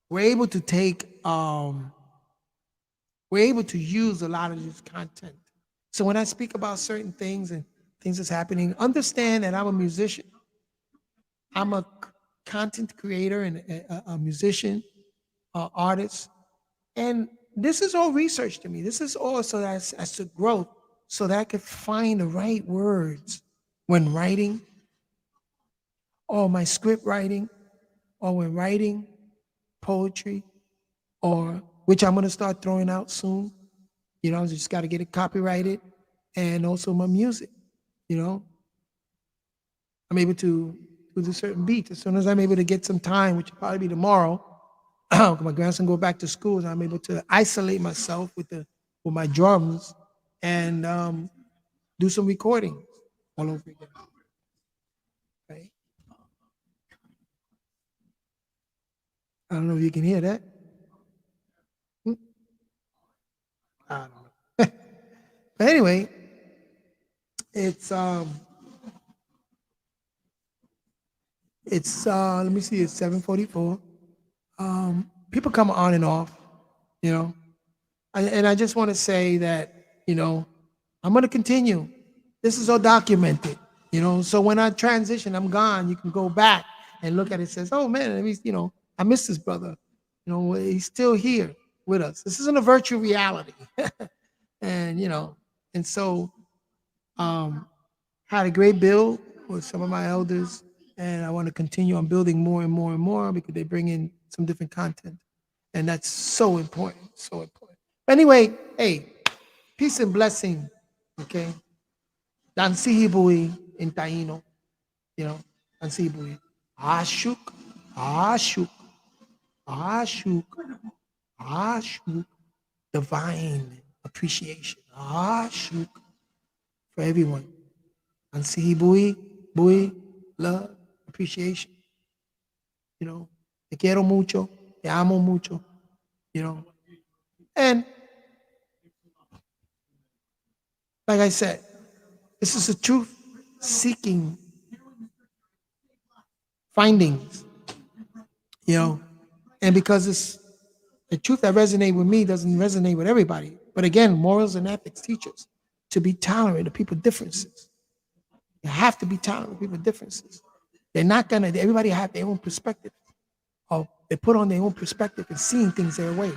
we're able to use a lot of this content. So when I speak about certain things and things that's happening, understand that I'm a musician. I'm a content creator and a musician, artist. And this is all research to me. This is all so that as to growth, so that I could find the right words when writing, or my script writing, or when writing poetry, or which I'm going to start throwing out soon. Just got to get it copyrighted, and also my music. I'm able to do certain beats as soon as I'm able to get some time, which will probably be tomorrow. My grandson go back to school, and I'm able to isolate myself with my drums and do some recording all over again. Right? I don't know if you can hear that. I don't know. But anyway, it's let me see, it's 7:44. People come on and off, and I just want to say that, I'm going to continue. This is all documented, so when I transition, I'm gone. You can go back and look at it. Says, oh man, at least, I miss this brother. He's still here with us. This isn't a virtual reality. And, and so had a great build with some of my elders, and I want to continue on building more and more and more, because they bring in some different content. And that's so important, so important. But anyway, hey, peace and blessing, okay? Dansihibui in Taino, Dansihibui. Ashuk, Ashuk, Ashuk, Ashuk. Divine appreciation. Ashuk for everyone. Dansihibui, Bui, love, appreciation. You know, te quiero mucho, te amo mucho, you know. And like I said, this is a truth seeking findings, you know, and because it's the truth that resonates with me doesn't resonate with everybody. But again, morals and ethics teach us to be tolerant of people's differences. You have to be tolerant of people's differences. They're not gonna, everybody have their own perspective. Or they put on their own perspective and seeing things their way.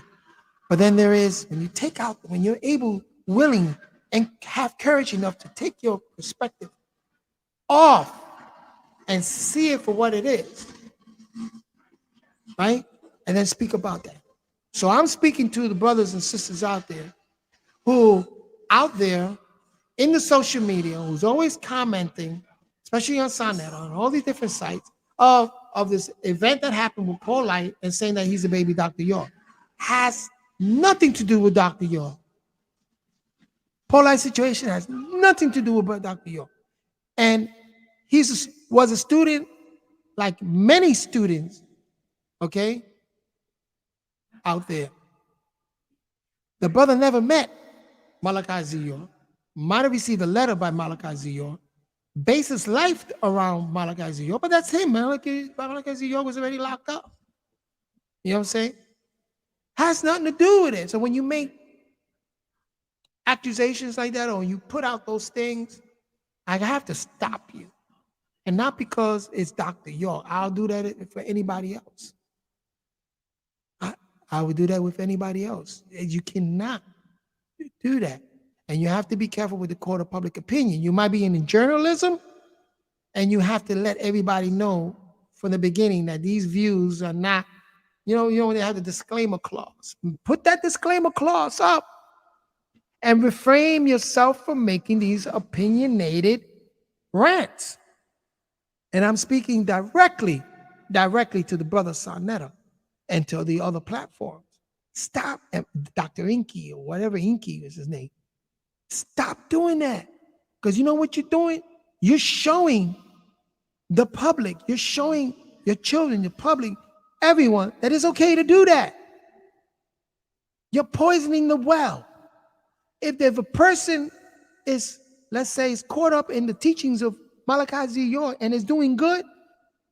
But then there is, when you take out, when you're able, willing, and have courage enough to take your perspective off and see it for what it is, right? And then speak about that. So I'm speaking to the brothers and sisters out there who, out there in the social media, who's always commenting, especially on Sonnet, on all these different sites, of this event that happened with Paul Light and saying that he's a baby Dr. York. Has nothing to do with Dr. York. Paul Light's situation has nothing to do with Dr. York. And he was a student like many students, okay, out there. The brother never met Malachi Z. York, might have received a letter by Malachi Z. York, based his life around Malachi Z. York, but that's him. Malachi Z. York was already locked up. You know what I'm saying? Has nothing to do with it. So when you make accusations like that, or you put out those things, I have to stop you. And not because it's Dr. York. I'll do that for anybody else. I would do that with anybody else. You cannot do that. And you have to be careful with the court of public opinion. You might be in journalism, and you have to let everybody know from the beginning that these views are not, they have the disclaimer clause. Put that disclaimer clause up and refrain yourself from making these opinionated rants. And I'm speaking directly to the brother Sarnetta and to the other platforms. Stop, Dr. Inky or whatever Inky is his name. Stop doing that. Because you know what you're doing? You're showing the public, you're showing your children, the public, everyone, that it's okay to do that. You're poisoning the well. If a person is, let's say, is caught up in the teachings of Malachi Z. York and is doing good,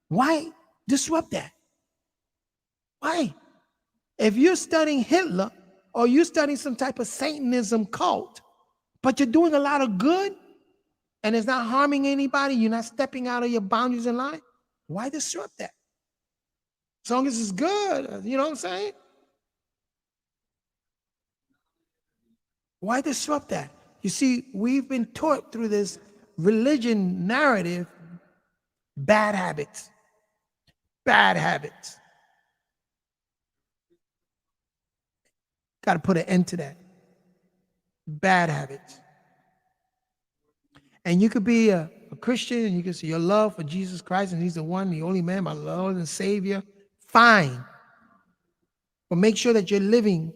why disrupt that? Why? If you're studying Hitler or you're studying some type of Satanism cult, but you're doing a lot of good and it's not harming anybody, you're not stepping out of your boundaries in life, why disrupt that? As long as it's good, you know what I'm saying? Why disrupt that? You see, we've been taught through this religion narrative, bad habits. Bad habits. Got to put an end to that. Bad habits. And you could be a Christian and you can say your love for Jesus Christ and he's the one, the only man, my Lord and Savior. Fine. But make sure that you're living.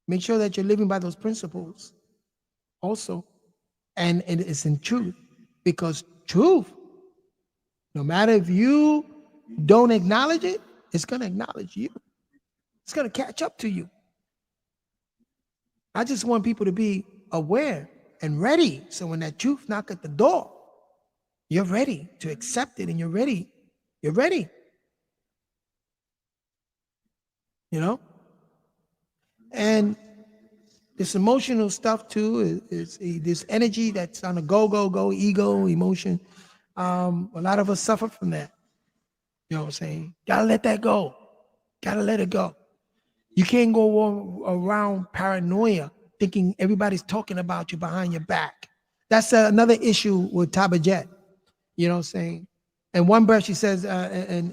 Make sure that you're living by those principles also. And it's in truth. Because truth, no matter if you don't acknowledge it, it's going to acknowledge you. It's going to catch up to you. I just want people to be aware and ready. So when that truth knocks at the door, you're ready to accept it and you're ready. You're ready. You know? And this emotional stuff too is this energy that's on a go, ego, emotion. A lot of us suffer from that. You know what I'm saying? Gotta let that go. Gotta let it go. You can't go around paranoia thinking everybody's talking about you behind your back. That's another issue with Tabajet. You know what I'm saying? And one breath she says, and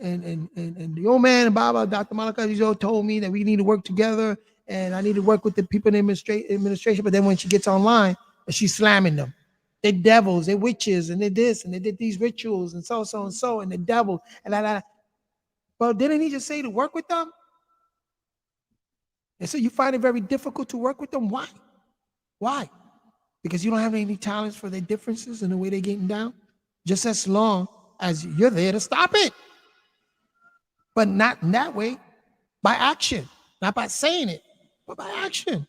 the old man and Baba, Dr. Malachi told me that we need to work together and I need to work with the people in administration. But then when she gets online, she's slamming them. They're devils, they're witches, and they're this, and they did these rituals, and so, and the devil, and la. But didn't he just say to work with them? And so you find it very difficult to work with them. Why? Why? Because you don't have any talents for their differences and the way they're getting down? just as long as you're there to stop it. But not in that way, by action, not by saying it, but by action.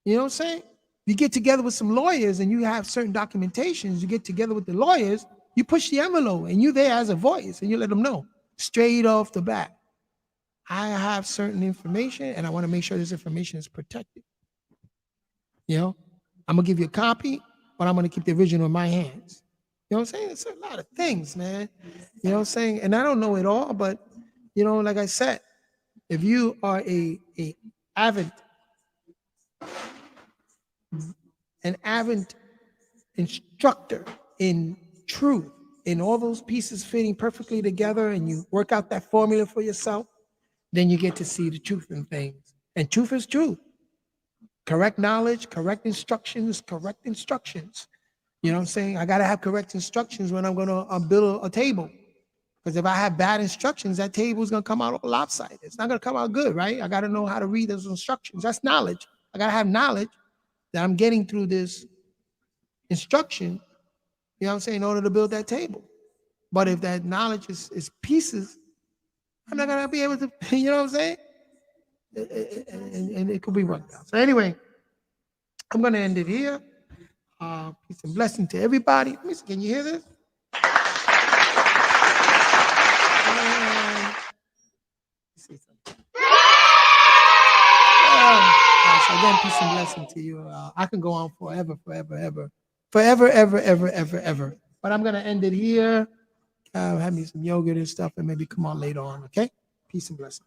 You know what I'm saying? You get together with some lawyers and you have certain documentations, you get together with the lawyers, you push the envelope and you're there as a voice and you let them know straight off the bat. I have certain information and I want to make sure this information is protected. You know, I'm going to give you a copy, but I'm going to keep the original in my hands. You know what I'm saying? It's a lot of things, man. You know what I'm saying? And I don't know it all, but, you know, like I said, if you are an avid instructor in truth, in all those pieces fitting perfectly together, and you work out that formula for yourself, then you get to see the truth in things. And truth is truth. Correct knowledge, correct instructions, correct instructions. You know what I'm saying? I got to have correct instructions when I'm going to build a table. Because if I have bad instructions, that table is going to come out all lopsided. It's not going to come out good, right? I got to know how to read those instructions. That's knowledge. I got to have knowledge that I'm getting through this instruction, you know what I'm saying, in order to build that table. But if that knowledge is pieces, I'm not going to be able to, you know what I'm saying? And it could be run down. So anyway, I'm going to end it here. Peace and blessing to everybody. Let me see, can you hear this? So again, peace and blessing to you. I can go on forever, ever. But I'm going to end it here. Have me some yogurt and stuff and maybe come on later on, okay? Peace and blessing.